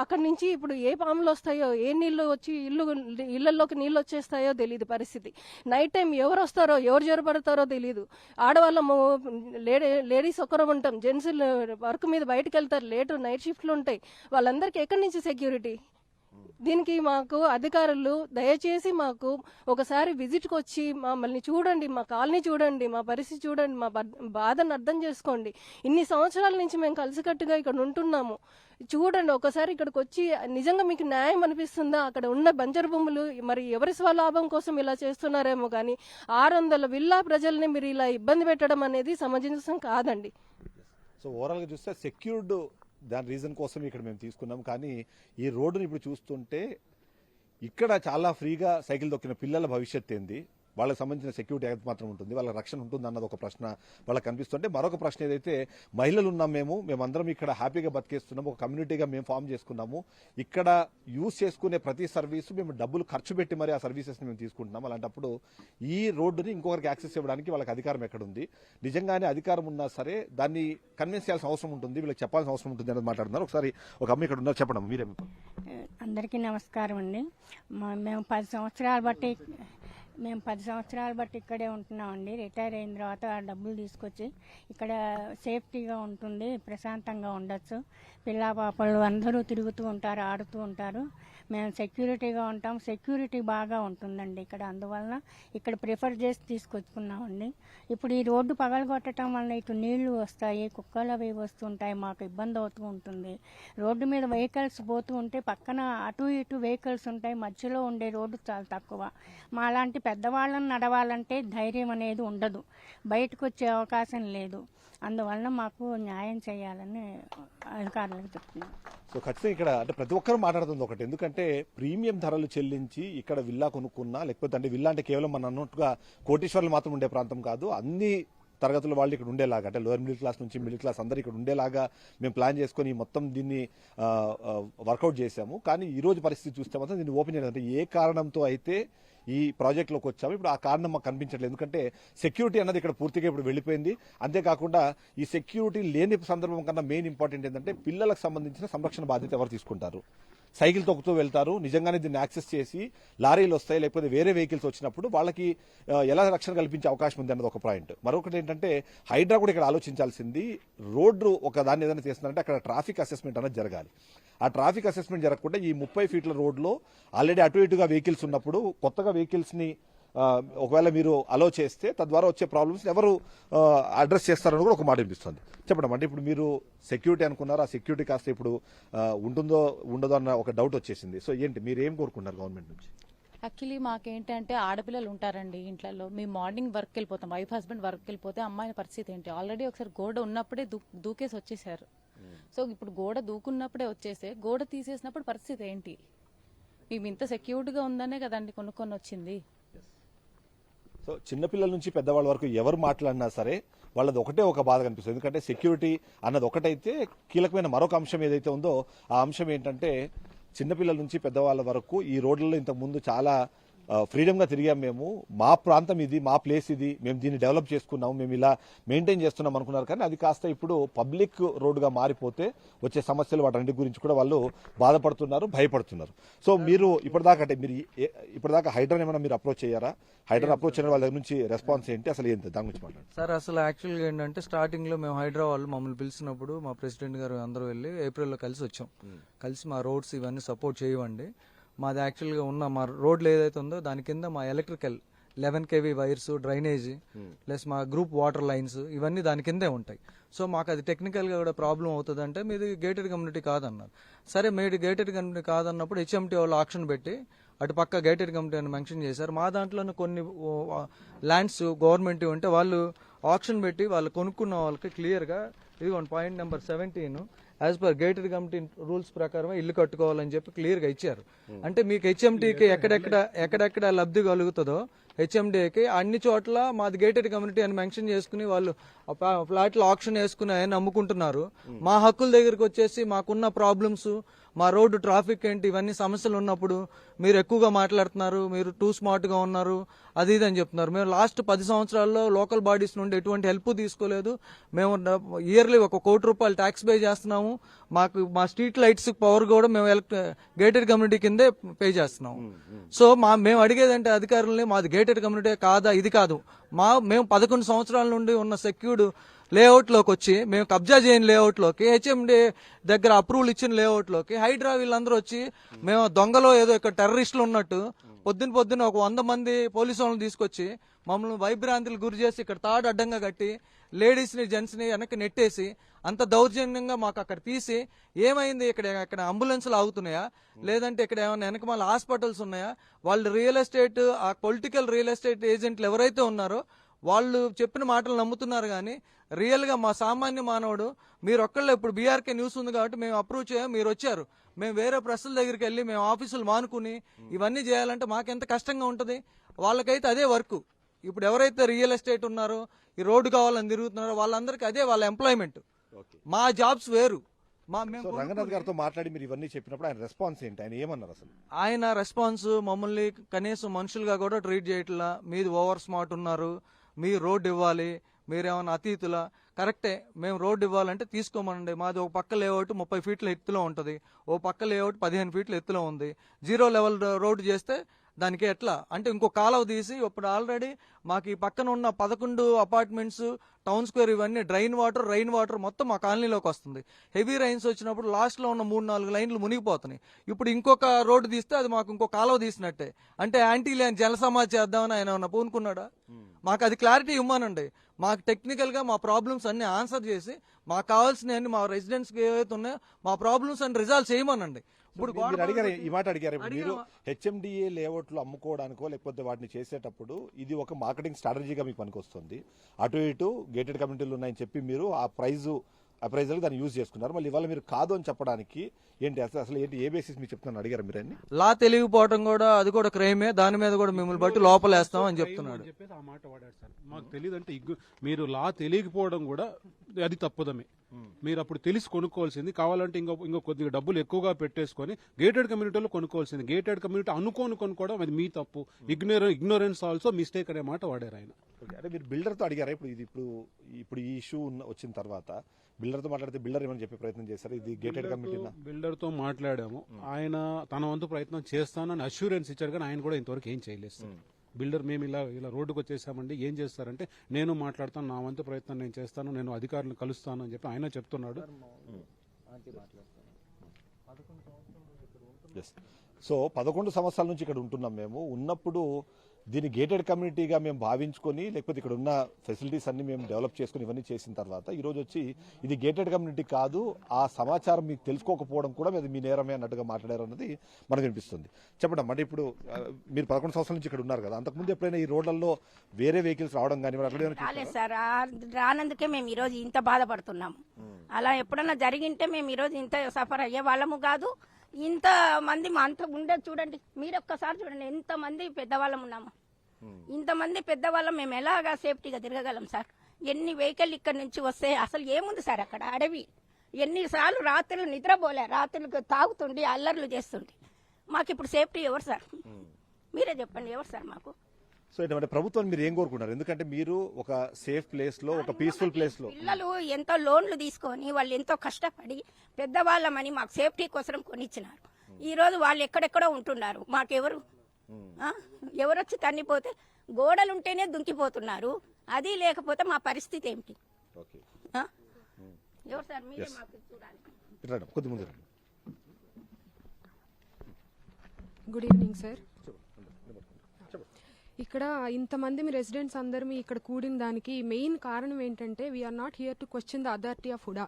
అక్కడి నుంచి ఇప్పుడు ఏ పాములు వస్తాయో, ఏ నీళ్లు వచ్చి ఇళ్లలోకి నీళ్ళు వచ్చేస్తాయో తెలియదు పరిస్థితి. నైట్ టైం ఎవరు వస్తారో ఎవరు జ్వరపడతారో తెలియదు. ఆడవాళ్ళము లేడీస్ ఒక్కరం ఉంటాం, జెంట్స్ వర్క్ మీద బయటకు వెళ్తారు, నైట్ షిఫ్ట్లు ఉంటాయి. వాళ్ళందరికీ ఎక్కడి నుంచి సెక్యూరిటీ? దీనికి మాకు అధికారులు దయచేసి మాకు ఒకసారి విజిట్కి వచ్చి మమ్మల్ని చూడండి, మా కాలనీ చూడండి, మా పరిస్థితి చూడండి, మా బాధను అర్థం చేసుకోండి. ఇన్ని సంవత్సరాల నుంచి మేము కలిసికట్టుగా ఇక్కడ ఉంటున్నాము. చూడండి ఒకసారి ఇక్కడికి వచ్చి నిజంగా మీకు న్యాయం అనిపిస్తుందా? అక్కడ ఉన్న బంజరు భూములు మరి ఎవరి స్వలాభం కోసం ఇలా చేస్తున్నారేమో కానీ 600 విల్లా ప్రజల్ని మీరు ఇలా ఇబ్బంది పెట్టడం అనేది సమంజసం కాదండి. సో ఓవరాల్ గా చూస్తే సెక్యూర్డ్ దాని రీజన్ కోసం ఇక్కడ మేము తీసుకున్నాం. కానీ ఈ రోడ్డుని ఇప్పుడు చూస్తుంటే ఇక్కడ చాలా ఫ్రీగా సైకిల్ తొక్కిన పిల్లల భవిష్యత్ ఏంది, వాళ్ళకి సంబంధించిన సెక్యూరిటీ ఎంత మాత్రం ఉంటుంది, వాళ్ళ రక్షణ ఉంటుంది అన్నది ఒక ప్రశ్న వాళ్ళకి కనిపిస్తుంటే, మరొక ప్రశ్న ఏదైతే మహిళలు ఉన్నాం మేమందరం ఇక్కడ హ్యాపీగా బతికేస్తున్నాము, ఒక కమ్యూనిటీగా మేము ఫామ్ చేసుకున్నాము. ఇక్కడ యూజ్ చేసుకునే ప్రతి సర్వీసు మేము డబ్బులు ఖర్చు పెట్టి మరి ఆ సర్వీసెస్ని మేము తీసుకుంటున్నాం. అలాంటప్పుడు ఈ రోడ్డుని ఇంకొకరికి యాక్సెస్ ఇవ్వడానికి వాళ్ళకి అధికారం ఎక్కడుంది? నిజంగానే అధికారం ఉన్నా సరే దాన్ని కన్విన్స్ చేయాల్సిన అవసరం ఉంటుంది, వీళ్ళకి చెప్పాల్సిన అవసరం ఉంటుంది అనేది మాట్లాడుతున్నారు. ఒకసారి ఒక అమ్మ ఇక్కడ ఉన్నారు, చెప్పండి మీరే. అందరికీ నమస్కారం అండి. మేము 10 సంవత్సరాలు బట్టి ఇక్కడే ఉంటున్నామండి. రిటైర్ అయిన తర్వాత డబ్బులు తీసుకొచ్చి ఇక్కడ సేఫ్టీగా ఉంటుంది, ప్రశాంతంగా ఉండొచ్చు. పిల్ల పాపలు అందరూ తిరుగుతూ ఉంటారు, ఆడుతూ ఉంటారు. మేము సెక్యూరిటీగా ఉంటాం. సెక్యూరిటీ బాగా ఉంటుందండి ఇక్కడ. అందువలన ఇక్కడ ప్రిఫర్ చేసి తీసుకొచ్చుకున్నామండి. ఇప్పుడు ఈ రోడ్డు పగలగొట్టడం వల్ల ఇటు నీళ్లు వస్తాయి, కుక్కలు అవి వస్తుంటాయి, మాకు ఇబ్బంది అవుతూ ఉంటుంది. రోడ్డు మీద వెహికల్స్ పోతూ ఉంటే పక్కన అటు ఇటు వెహికల్స్ ఉంటాయి, మధ్యలో ఉండే రోడ్డు చాలా తక్కువ. మాలాంటి పెద్దవాళ్ళని నడవాలంటే ధైర్యం అనేది ఉండదు, బయటకు వచ్చే అవకాశం లేదు. అందువలన మాకు న్యాయం చేయాలని అధికారులకు చెప్తున్నాం. సో ఖచ్చితంగా ఇక్కడ అంటే ప్రతి ఒక్కరు మాట్లాడుతుంది ఒకటి, ఎందుకంటే ప్రీమియం ధరలు చెల్లించి ఇక్కడ విల్లా కొనుక్కున్నా, లేకపోతే అంటే విల్లా అంటే కేవలం మన అన్నట్టుగా కోటీశ్వర్లు మాత్రం ఉండే ప్రాంతం కాదు, అన్ని తరగతుల వాళ్ళు ఇక్కడ ఉండేలాగా, అంటే లోయర్ మిడిల్ క్లాస్ నుంచి మిడిల్ క్లాస్ అందరూ ఇక్కడ ఉండేలాగా మేము ప్లాన్ చేసుకుని మొత్తం దీన్ని వర్కౌట్ చేశాము. కానీ ఈ రోజు పరిస్థితి చూస్తే మాత్రం దీన్ని ఓపెన్ చేయడం, అంటే ఏ కారణంతో అయితే ఈ ప్రాజెక్టులోకి వచ్చాము ఇప్పుడు ఆ కారణం మాకు కనిపించట్లేదు. ఎందుకంటే సెక్యూరిటీ అన్నది ఇక్కడ పూర్తిగా ఇప్పుడు వెళ్ళిపోయింది. అంతేకాకుండా ఈ సెక్యూరిటీ లేని సందర్భం కన్నా మెయిన్ ఇంపార్టెంట్ ఏంటంటే పిల్లలకు సంబంధించిన సంరక్షణ బాధ్యత ఎవరు తీసుకుంటారు? సైకిల్ తొక్కుతూ వెళ్తారు, నిజంగానే దీన్ని యాక్సెస్ చేసి లారీలు వస్తాయి, లేకపోతే వేరే వెహికల్స్ వచ్చినప్పుడు వాళ్ళకి ఎలా రక్షణ కల్పించే అవకాశం ఉంది అన్నది ఒక పాయింట్. మరొకటి ఏంటంటే హైడ్రా కూడా ఇక్కడ ఆలోచించాల్సింది, రోడ్డు ఒక దాన్ని ఏదైనా చేస్తున్నారంటే అక్కడ ట్రాఫిక్ అసెస్మెంట్ అనేది జరగాలి. ఆ ట్రాఫిక్ అసెస్మెంట్ జరగకుండా ఈ 30 ఫీట్ల రోడ్లో ఆల్రెడీ అటు ఇటుగా వెహికల్స్ ఉన్నప్పుడు కొత్తగా వెహికల్స్ ని ఒకవేళ మీరు అలో చేస్తే తద్వారా వచ్చే ప్రాబ్లమ్స్ ఎవరు అడ్రస్ చేస్తారని కూడా ఒక మాట అనిపిస్తుంది. చెప్పడం అంటే ఇప్పుడు మీరు సెక్యూరిటీ అనుకున్నారు, ఆ సెక్యూరిటీ కాస్త ఇప్పుడు ఉంటుందో ఉండదో అన్న ఒక డౌట్ వచ్చేసింది. సో ఏంటి మీరు ఏం కోరుకుంటున్నారు గవర్నమెంట్ నుంచి? యాక్చువల్లీ మాకేంటంటే ఆడపిల్లలు ఉంటారండి ఇంట్లో. మేము మార్నింగ్ వర్క్కి వెళ్ళిపోతాం, వైఫ్ హస్బెండ్ వర్క్కి వెళ్ళిపోతే అమ్మాయిల పరిస్థితి ఏంటి? ఆల్రెడీ ఒకసారి గోడ ఉన్నప్పుడే దూకేసి వచ్చేసారు. సో ఇప్పుడు గోడ దూకున్నప్పుడే వచ్చేసే, గోడ తీసేసినప్పుడు పరిస్థితి ఏంటి? మేము ఇంత సెక్యూర్డ్గా ఉందనే కదండి కొనుక్కొని వచ్చింది. సో చిన్నపిల్లల నుంచి పెద్దవాళ్ళ వరకు ఎవరు మాట్లాడినా సరే వాళ్ళది ఒకటే ఒక బాధ కనిపిస్తుంది. ఎందుకంటే సెక్యూరిటీ అన్నది ఒకటైతే కీలకమైన మరొక అంశం ఏదైతే ఉందో ఆ అంశం ఏంటంటే చిన్నపిల్లల నుంచి పెద్దవాళ్ళ వరకు ఈ రోడ్లలో ఇంతకు ముందు చాలా ఫ్రీడమ్ గా తిరిగాం మేము, మా ప్రాంతం ఇది, మా ప్లేస్ ఇది, మేము దీన్ని డెవలప్ చేసుకున్నాము, మేము ఇలా మెయింటైన్ చేస్తున్నాం అనుకున్నారు. కానీ అది కాస్త ఇప్పుడు పబ్లిక్ రోడ్డుగా మారిపోతే వచ్చే సమస్యలు వాటన్నిటి గురించి కూడా వాళ్ళు బాధపడుతున్నారు, భయపడుతున్నారు. సో మీరు ఇప్పటిదాకా అంటే మీరు ఇప్పటిదాకా హైడ్రా ఏమైనా మీరు అప్రోచ్ అయ్యారా? హైడ్రా అప్రోచ్ అయిన వాళ్ళ దగ్గర నుంచి రెస్పాన్స్ ఏంటి, అసలు ఏంటి దాని గురించి మాట్లాడండి సార్. అసలు యాక్చువల్గా ఏంటంటే స్టార్టింగ్ లో మేము హైడ్రా వాళ్ళు మమ్మల్ని పిలిచినప్పుడు మా ప్రెసిడెంట్ గారు అందరూ వెళ్ళి ఏప్రిల్లో కలిసి వచ్చాం. కలిసి మా రోడ్స్ ఇవన్నీ సపోర్ట్ చేయవండి, మాది యాక్చువల్గా ఉన్న మా రోడ్లు ఏదైతే ఉందో దాని కింద మా electrical 11 kV wires, drainage plus మా గ్రూప్ వాటర్ లైన్స్ ఇవన్నీ దాని కిందే ఉంటాయి. సో మాకు అది టెక్నికల్గా కూడా ప్రాబ్లం అవుతుంది అంటే మీది గేటెడ్ కమ్యూనిటీ కాదన్నారు. సరే మీది గేటెడ్ కమ్యూనిటీ కాదన్నప్పుడు హెచ్ఎంటీ వాళ్ళు ఆక్షన్ పెట్టి అటు పక్క గేటెడ్ కమ్యూనిటీ అని మెన్షన్ చేశారు. మా దాంట్లోనే కొన్ని ల్యాండ్స్ గవర్నమెంట్ ఉంటే వాళ్ళు ఆక్షన్ పెట్టి వాళ్ళు కొనుక్కున్న వాళ్ళకి క్లియర్గా ఇదిగోండి point number 17 as per gated committee rules ప్రకారం ఇల్లు కట్టుకోవాలని చెప్పి క్లియర్ గా ఇచ్చారు. అంటే మీకు హెచ్ఎంటీకి ఎక్కడెక్కడ లబ్ధి కలుగుతుందో హెచ్ఎండికి అన్ని చోట్ల మాది గేటెడ్ కమ్యూనిటీ అని మెన్షన్ చేసుకుని వాళ్ళు ఫ్లాట్లు ఆక్షన్ వేసుకుని ఆయన అమ్ముకుంటున్నారు. మా హక్కుల దగ్గరికి వచ్చేసి మాకున్న ప్రాబ్లమ్స్, మా రోడ్డు ట్రాఫిక్ ఏంటి, ఇవన్నీ సమస్యలు ఉన్నప్పుడు మీరు ఎక్కువగా మాట్లాడుతున్నారు, మీరు టూ స్మార్ట్ గా ఉన్నారు, అది ఇది అని చెప్తున్నారు. మేము లాస్ట్ 10 సంవత్సరాల్లో లోకల్ బాడీస్ నుండి ఎటువంటి హెల్ప్ తీసుకోలేదు. మేము ఇయర్లీ ₹1 కోటి ట్యాక్స్ పే చేస్తున్నాము. మాకు మా స్ట్రీట్ లైట్స్ పవర్ కూడా మేము గేటెడ్ కమ్యూనిటీ కిందే పే చేస్తున్నాము. సో మేము అడిగేదంటే అధికారులని మాది గేటెడ్ కమ్యూనిటీ కాదా, ఇది కాదు, మేము 11 సంవత్సరాల నుండి ఉన్న సెక్యూర్డ్ లేఅవుట్ లోకి వచ్చి మేము కబ్జా చేయని లేఅవుట్ లోకి, హెచ్ఎండి దగ్గర అప్రూవల్ ఇచ్చిన లేఅవుట్ లోకి హైడ్రా వీళ్ళందరూ వచ్చి మేము దొంగలో ఏదో ఇక్కడ టెర్రరిస్టులు ఉన్నట్టు పొద్దున ఒక 100 మంది పోలీసు వాళ్ళని తీసుకొచ్చి మమ్మల్ని వైభ్రాంతులు గురి చేసి ఇక్కడ తాడు అడ్డంగా కట్టి లేడీస్ ని జెంట్స్ ని వెనక్కి నెట్టేసి అంత దౌర్జన్యంగా మాకు అక్కడ తీసి ఏమైంది, ఇక్కడ అంబులెన్స్లు ఆగుతున్నాయా, లేదంటే ఇక్కడ ఏమైనా వెనక మళ్ళీ హాస్పిటల్స్ ఉన్నాయా? వాళ్ళు రియల్ ఎస్టేట్, ఆ పొలిటికల్ రియల్ ఎస్టేట్ ఏజెంట్లు ఎవరైతే ఉన్నారో వాళ్ళు చెప్పిన మాటలు నమ్ముతున్నారు. కానీ రియల్ గా మా సామాన్య మానవుడు మీరు ఒక్కళ్ళే, ఇప్పుడు బీఆర్కే న్యూస్ ఉంది కాబట్టి మేము అప్రూవ్ చేయం, మీరు వచ్చారు, మేము వేరే ప్రెస్ల దగ్గరికి వెళ్ళి మేము ఆఫీసులు మానుకుని ఇవన్నీ చేయాలంటే మాకెంత కష్టంగా ఉంటది. వాళ్ళకైతే అదే వర్క్. ఇప్పుడు ఎవరైతే రియల్ ఎస్టేట్ ఉన్నారో, ఈ రోడ్డు కావాలని తిరుగుతున్నారో వాళ్ళందరికీ అదే వాళ్ళ ఎంప్లాయ్మెంట్. మా జాబ్స్ వేరు. రంగనాథ్ గారితో మాట్లాడి మీరు ఇవన్నీ చెప్పినప్పుడు ఆయన రెస్పాన్స్ ఏంటి, ఆయన ఏమన్నారు? అసలు ఆయన రెస్పాన్స్ మమ్మల్ని కనీసం మనుషులుగా కూడా ట్రీట్ చేయట్లా. మీది ఓవర్ స్మార్ట్ ఉన్నారు, మీరు రోడ్డు ఇవ్వాలి, మీరేమన్నా అతీతుల కరెక్టే. మేము రోడ్డు ఇవ్వాలంటే తీసుకోమనండి. మాది ఒక పక్క లేఅవుట్ 30 ఫీట్ల ఎత్తులో ఉంటుంది, ఓ పక్క లేఅవుట్ 15 ఫీట్ల ఎత్తులో ఉంది. 0 లెవెల్ రోడ్డు చేస్తే దానికి ఎట్లా అంటే ఇంకో కాలువ తీసి ఇప్పుడు ఆల్రెడీ మాకు ఈ పక్కన ఉన్న 11 అపార్ట్మెంట్స్, టౌన్ స్క్వేర్ ఇవన్నీ రైన్ వాటర్ మొత్తం మా కాలనీలోకి వస్తుంది. హెవీ రైన్స్ వచ్చినప్పుడు లాస్ట్ లో ఉన్న 3-4 లైన్లు మునిగిపోతున్నాయి. ఇప్పుడు ఇంకొక రోడ్డు తీస్తే అది మాకు ఇంకో కాలువ తీసినట్టే. అంటే యాంటీ ల్యాండ్ జల సమాజ్ చేద్దామని ఆయన ఏమన్నా పూనుకున్నాడా? మాకు అది క్లారిటీ ఇవ్వమనండి. మాకు టెక్నికల్ గా మా ప్రాబ్లమ్స్ అన్ని ఆన్సర్ చేసి మాకు కావాల్సినవి మా రెసిడెంట్స్ కి ఏవైతే ఉన్నాయో మా ప్రాబ్లమ్స్ అన్ని రిజాల్వ్ చేయమనండి. ఇప్పుడు మీరు అడిగారు, ఈ మాట అడిగారు. ఇప్పుడు మీరు హెచ్ఎండిఏ లేఅవుట్లు అమ్ముకోవడానికో లేకపోతే వాటిని చేసేటప్పుడు ఇది ఒక మార్కెటింగ్ స్ట్రాటజీగా మీకు పనికొస్తుంది. అటు ఇటు గేటెడ్ కమ్యూనిటీలు ఉన్నాయని చెప్పి మీరు ఆ అప్రైజల్ దాన్ని యూజ్ చేసుకున్నారు. మళ్ళీ ఇవాళ మీరు కాదు అని చెప్పడానికి ఏంటి అసలు ఏంటి, ఏ బేసిస్ మీకు చెప్తున్నాను అడిగారు మీరు అన్ని? లా తెలియకపోవడం కూడా అది కూడా క్రైమే, దాని మీద కూడా మిమ్మల్ని బట్టి లోపలేస్తాం అని చెప్తున్నాడు. చెప్పేసి ఆ మాట వాడాడు సార్. మాకు తెలియదు అంటే మీరు లా తెలియకపోవడం కూడా అది తప్పుదమే. మీరు అప్పుడు తెలిసి కొనుక్కోవాల్సింది, కావాలంటే ఇంకో కొద్దిగా డబ్బులు ఎక్కువగా పెట్టేసుకొని గేటెడ్ కమ్యూనిటీలో కొనుక్కోవాల్సింది. గేటెడ్ కమ్యూనిటీ అనుకోని కొనుక్కోవడం అది మీ తప్పు. ఇగ్నోరెన్స్ ఆల్సో మిస్టేక్ అనే మాట వాడారు ఆయన. అంటే మీరు బిల్డర్తో అడిగారా? ఇప్పుడు ఈ ఇష్యూ వచ్చిన తర్వాత బిల్డర్తో మాట్లాడితే బిల్డర్ ఏమని చెప్పే ప్రయత్నం చేశారు? ఇది గేటెడ్ కమ్యూనిటీ బిల్డర్తో మాట్లాడాము. ఆయన తన వంతు ప్రయత్నం చేస్తానని అష్యూరెన్స్ ఇచ్చారు, కానీ ఆయన కూడా ఇంతవరకు ఏం చేయలేదు. బిల్డర్ మేము ఇలా రోడ్డుకు వచ్చేసామండి, ఏం చేస్తారంటే నేను మాట్లాడతాను, నా వంతు ప్రయత్నం నేను చేస్తాను, నేను అధికారులను కలుస్తాను అని చెప్పి ఆయన చెప్తున్నాడు. సో 11 సంవత్సరాల నుంచి ఇక్కడ ఉంటున్నాం మేము. ఉన్నప్పుడు దీన్ని గేటెడ్ కమ్యూనిటీగా మేము భావించుకొని, లేకపోతే ఇక్కడ ఉన్న ఫెసిలిటీస్ అన్ని మేము డెవలప్ చేసుకుని ఇవన్నీ చేసిన తర్వాత ఈరోజు వచ్చి ఇది గేటెడ్ కమ్యూనిటీ కాదు, ఆ సమాచారం మీకు తెలుసుకోకపోవడం కూడా అది మీ నేరమే అన్నట్టుగా మాట్లాడారు అన్నది మనకు అనిపిస్తుంది. చెప్పండి. అంటే ఇప్పుడు మీరు 11 సంవత్సరాల నుంచి ఇక్కడ ఉన్నారు కదా, అంతకుముందు ఎప్పుడైనా ఈ రోడ్లలో వేరే వెహికల్స్ రావడం కానీ రాలేదు సార్. రానందుకే మేము ఈరోజు ఇంత బాధపడుతున్నాము. అలా ఎప్పుడన్నా జరిగింటే మేము ఈరోజు ఇంత సఫర్ అయ్యే వాళ్ళము కాదు. ఇంత మంది అంత ఉండేది చూడండి, మీరు ఒక్కసారి చూడండి ఎంతమంది పెద్దవాళ్ళం ఉన్నాము. ఇంతమంది పెద్దవాళ్ళం మేము ఎలాగా సేఫ్టీగా తిరగగలం సార్? ఎన్ని వెహికల్ ఇక్కడ నుంచి వస్తే అసలు ఏముంది సార్ అక్కడ? అడవి. ఎన్నిసార్లు రాత్రులు నిద్రపోలే, రాత్రులకు తాగుతుండి అల్లర్లు చేస్తుండి. మాకు ఇప్పుడు సేఫ్టీ ఎవరు సార్? మీరే చెప్పండి, ఎవరు సార్ మాకు? సో అంటే ప్రభుత్వం మీరు ఏం కోరుకుంటారు? ఎందుకంటే మీరు ఒక సేఫ్ ప్లేస్ లో, ఒక పీస్ఫుల్ ప్లేస్ లో పిల్లలు ఎంతో లోన్లు తీసుకొని వాళ్ళు ఎంతో కష్టపడి పెద్దవాళ్ళమని మాకు సేఫ్టీ కోసం కొనిచ్చినారు. ఈ రోజు వాళ్ళు ఎక్కడెక్కడో ఉంటున్నారు. మాకెవరు ఎవరొచ్చి తన్నిపోతే గోడలుంటేనే దుంకిపోతున్నారు. అది లేకపోతే మా పరిస్థితి ఏమిటి? ఎవరు సార్? మీరే మాకు చూడాలి. కొద్దిగా గుడ్ ఈవినింగ్ సార్. ఇక్కడ ఇంతమంది మీ రెసిడెంట్స్ అందరూ ఇక్కడ కూడిన దానికి మెయిన్ కారణం ఏంటంటే we are not here to question the authority of HUDA.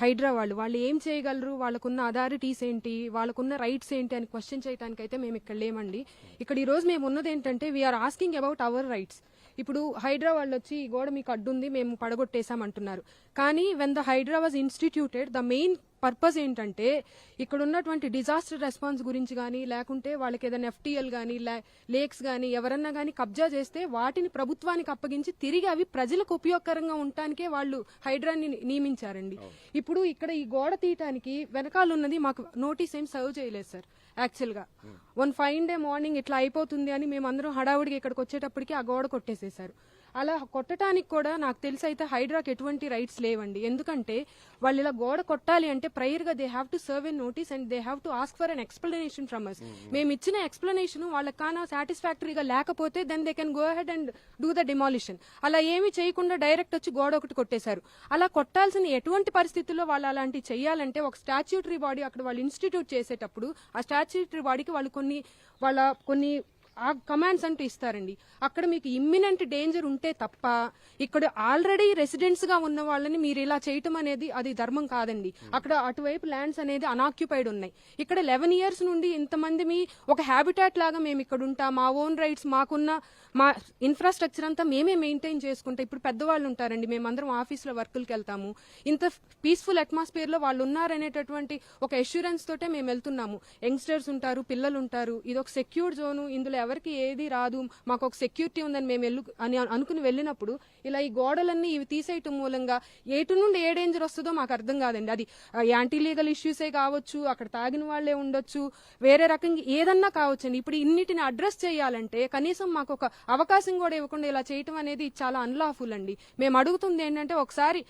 HYDRAA వాళ్ళు ఏం చేయగలరు, వాళ్ళకున్న అథారిటీస్ ఏంటి, వాళ్ళకున్న రైట్స్ ఏంటి అని క్వశ్చన్ చేయడానికి అయితే మేము ఇక్కడ లేమండి. ఇక్కడ ఈ రోజు మేము ఉన్నది ఏంటంటే we are asking about our rights. ఇప్పుడు హైడ్రా వాళ్ళు వచ్చి ఈ గోడ మీకు అడ్డుంది, మేము పడగొట్టేశామంటున్నారు. కానీ when the HYDRAA was instituted the main purpose ఏంటంటే ఇక్కడ ఉన్నటువంటి డిజాస్టర్ రెస్పాన్స్ గురించి కానీ, లేకుంటే వాళ్ళకి ఏదైనా ఎఫ్టీఎల్ కానీ లేక్స్ కానీ ఎవరన్నా కానీ కబ్జా చేస్తే వాటిని ప్రభుత్వానికి అప్పగించి తిరిగి అవి ప్రజలకు ఉపయోగకరంగా ఉండటానికే వాళ్ళు హైడ్రాని నియమించారండి. ఇప్పుడు ఇక్కడ ఈ గోడ తీయటానికి వెనకాల ఉన్నది మాకు నోటీస్ ఏం సర్వ్ చేయలేదు సార్. యాక్చువల్ గా వన్ ఫైన్ డే మార్నింగ్ ఇట్లా అయిపోతుంది అని మేమందరం హడావుడిగా ఇక్కడికి వచ్చేటప్పటికి ఆ గోడ కొట్టేసేశారు. అలా కొట్టడానికి కూడా నాకు తెలిసి అయితే హైడ్రాకి ఎటువంటి రైట్స్ లేవండి. ఎందుకంటే వాళ్ళు ఇలా గోడ కొట్టాలి అంటే ప్రైర్ గా they have to serve a notice and they have to ask for an explanation from us. మేము ఇచ్చిన ఎక్స్ప్లెనేషన్ వాళ్ళకి కానా సాటిస్ఫాక్టరీగా లేకపోతే then they can go ahead and do the demolition. అలా ఏమి చేయకుండా డైరెక్ట్ వచ్చి గోడ ఒకటి కొట్టేశారు. అలా కొట్టాల్సిన ఎటువంటి పరిస్థితుల్లో వాళ్ళు అలాంటివి చేయాలంటే ఒక స్టాచ్యూటరీ బాడీ అక్కడ వాళ్ళు ఇన్స్టిట్యూట్ చేసేటప్పుడు ఆ స్టాచ్యూటరీ బాడీకి వాళ్ళు కొన్ని ఆ కమాండ్స్ అంటూ ఇస్తారండి. అక్కడ మీకు ఇమ్మినెంట్ డేంజర్ ఉంటే తప్ప ఇక్కడ ఆల్రెడీ రెసిడెంట్స్ గా ఉన్న వాళ్ళని మీరు ఇలా చేయటం అనేది అది ధర్మం కాదండి. అక్కడ అటువైపు ల్యాండ్స్ అనేది అనాక్యుపైడ్ ఉన్నాయి. ఇక్కడ 11 years నుండి ఇంతమంది ఒక హ్యాబిటాట్ లాగా మేము ఇక్కడ ఉంటాం. మా ఓన్ రైట్స్, మాకున్న మా ఇన్ఫ్రాస్ట్రక్చర్ అంతా మేమే మెయింటైన్ చేసుకుంటాం. ఇప్పుడు పెద్దవాళ్ళు ఉంటారండి, మేమందరం ఆఫీస్లో వర్కులకి వెళ్తాము. ఇంత పీస్ఫుల్ అట్మాస్ఫియర్ లో వాళ్ళు ఉన్నారనేటటువంటి ఒక అష్యూరెన్స్ తోటే మేము వెళ్తున్నాము. యంగ్స్టర్స్ ఉంటారు, పిల్లలు ఉంటారు. ఇది ఒక సెక్యూర్డ్ జోను. ఇందులో ఎవరికి ఏది రాదు, మాకు ఒక సెక్యూరిటీ ఉందని మేము అనుకుని వెళ్ళినప్పుడు ఇలా ఈ గోడలన్నీ ఇవి తీసేయటం మూలంగా ఎటు నుండి ఏ డేంజర్ వస్తుందో మాకు అర్థం కాదండి. అది యాంటీ లీగల్ ఇష్యూసే కావచ్చు, అక్కడ తాగిన వాళ్లే ఉండొచ్చు, వేరే రకంగా ఏదన్నా కావచ్చు అండి. ఇప్పుడు ఇన్నిటిని అడ్రస్ చేయాలంటే కనీసం మాకు ఒక అవకాశం కూడా ఇవ్వకుండా ఇలా చేయటం అనేది చాలా అన్లాఫుల్ అండి. మేము అడుగుతుంది ఏంటంటే ఒకసారి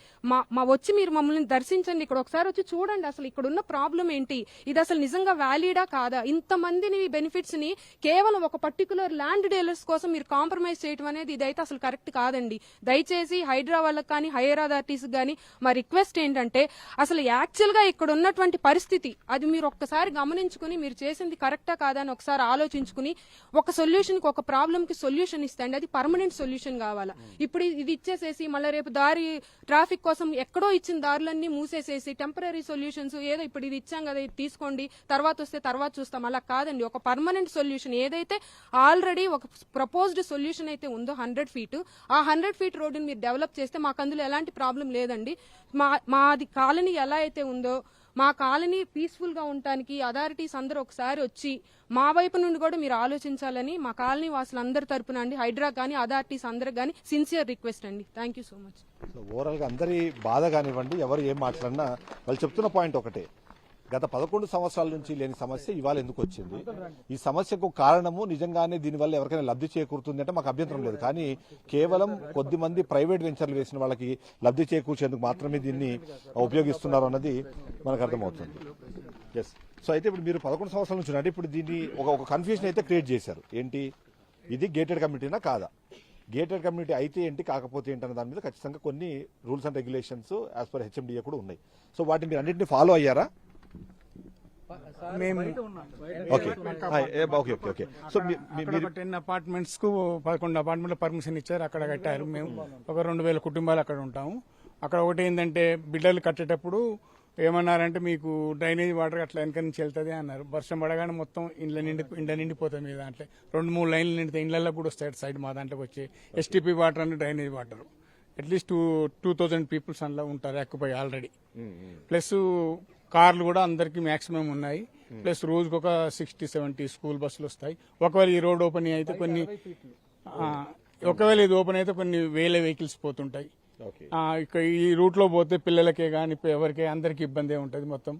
మా వచ్చి మీరు మమ్మల్ని దర్శించండి, ఇక్కడ ఒకసారి వచ్చి చూడండి అసలు ఇక్కడ ఉన్న ప్రాబ్లం ఏంటి, ఇది అసలు నిజంగా వ్యాలిడా కాదా, ఇంతమందిని బెనిఫిట్స్ ని కేవలం ఒక పర్టికులర్ ల్యాండ్ డీలర్స్ కోసం మీరు కాంప్రమైజ్ చేయడం అనేది ఇదైతే అసలు కరెక్ట్ కాదండి. దయచేసి హైడ్రా వాళ్ళకి కానీ హైయర్ అథారిటీస్ కానీ మా రిక్వెస్ట్ ఏంటంటే అసలు యాక్చువల్ గా ఇక్కడ ఉన్నటువంటి పరిస్థితి అది మీరు ఒక్కసారి గమనించుకుని మీరు చేసింది కరెక్టా కాదా అని ఒకసారి ఆలోచించుకుని ఒక సొల్యూషన్ కి ఒక ప్రాబ్లం కి సొల్యూషన్ ఇస్తాండి. అది పర్మనెంట్ సొల్యూషన్ కావాలా. ఇప్పుడు ఇది ఇచ్చేసేసి మళ్ళీ రేపు దారి ట్రాఫిక్ కోసం ఎక్కడో ఇచ్చిన దారులన్నీ మూసేసేసి టెంపరీ సొల్యూషన్స్ ఏదో ఇప్పుడు ఇది ఇచ్చాం కదా ఇది తీసుకోండి తర్వాత వస్తే తర్వాత చూస్తాం అలా కాదండి. ఒక పర్మనెంట్ సొల్యూషన్ ఏదైతే ఆల్రెడీ ఒక ప్రపోజ్డ్ సొల్యూషన్ అయితే ఉందో 100 feet ఆ 100 feet రోడ్డుని మీరు డెవలప్ చేస్తే మాకు అందులో ఎలాంటి ప్రాబ్లం లేదండి. మాది కాలనీ ఎలా అయితే ఉందో మా కాలనీ పీస్ఫుల్ గా ఉండటానికి అథారిటీస్ అందరూ ఒకసారి వచ్చి మా వైపు నుండి కూడా మీరు ఆలోచించాలని మా కాలనీ వాసులందరి తరపున అండి హైడ్రా కానీ అథారిటీస్ అందరికి కానీ సిన్సియర్ రిక్వెస్ట్ అండి. Thank you so much. Overall గా అందరి బాధ కానివ్వండి, ఎవరు ఏం మాట్లాడినా వాళ్ళు చెప్తున్న పాయింట్ ఒకటే, గత 11 సంవత్సరాల నుంచి లేని సమస్య ఇవాళ ఎందుకు వచ్చింది, ఈ సమస్యకు కారణము నిజంగానే దీనివల్ల ఎవరికైనా లబ్ధి చేకూరుతుంది అంటే మాకు అభ్యంతరం లేదు, కానీ కేవలం కొద్ది మంది ప్రైవేట్ వెంచర్లు వేసిన వాళ్ళకి లబ్ధి చేకూర్చేందుకు మాత్రమే దీన్ని ఉపయోగిస్తున్నారు అన్నది మనకు అర్థమవుతుంది. ఎస్. సో అయితే ఇప్పుడు మీరు 11 సంవత్సరాల నుంచి అంటే ఇప్పుడు దీన్ని ఒక కన్ఫ్యూజన్ అయితే క్రియేట్ చేశారు. ఏంటి, ఇది గేటెడ్ కమ్యూనిటీనా కాదా, గేటెడ్ కమ్యూనిటీ అయితే ఏంటి కాకపోతే ఏంటి అన్న దాని మీద ఖచ్చితంగా కొన్ని rules and regulations as per HMDA కూడా ఉన్నాయి. సో వాటిని మీరు అన్నింటినీ ఫాలో అయ్యారా? మేము ఓకే. సో 10 అపార్ట్మెంట్స్ కు 11 అపార్ట్మెంట్ పర్మిషన్ ఇచ్చారు, అక్కడ కట్టారు. మేము ఒక 2000 కుటుంబాలు అక్కడ ఉంటాము. అక్కడ ఒకటి ఏంటంటే బిల్డర్లు కట్టేటప్పుడు ఏమన్నారంటే మీకు డ్రైనేజ్ వాటర్ అట్లా వెనక నుంచి వెళ్తుంది అన్నారు. వర్షం పడగానే మొత్తం ఇండ్ల నిండిపోతుంది. మీ దాంట్లో 2-3 లైన్లు నిండితే ఇండ్లలో కూడా వస్తాయి సైడ్ మా దాంట్లోకి వచ్చి STP వాటర్ అంటే డ్రైనేజ్ వాటర్. అట్లీస్ట్ 2000 పీపుల్స్ అందులో ఉంటారు ఆక్యుపై ఆల్రెడీ. ప్లస్ కార్లు కూడా అందరికి మాక్సిమం ఉన్నాయి. ప్లస్ రోజుకు ఒక 60-70 స్కూల్ బస్సులు వస్తాయి. ఒకవేళ ఈ రోడ్ ఓపెన్ అయితే కొన్ని వేల వెహికల్స్ పోతుంటాయి. ఇక్కడ ఈ రూట్ లో పోతే పిల్లలకే కానీ ఎవరికే అందరికి ఇబ్బంది ఉంటుంది మొత్తం.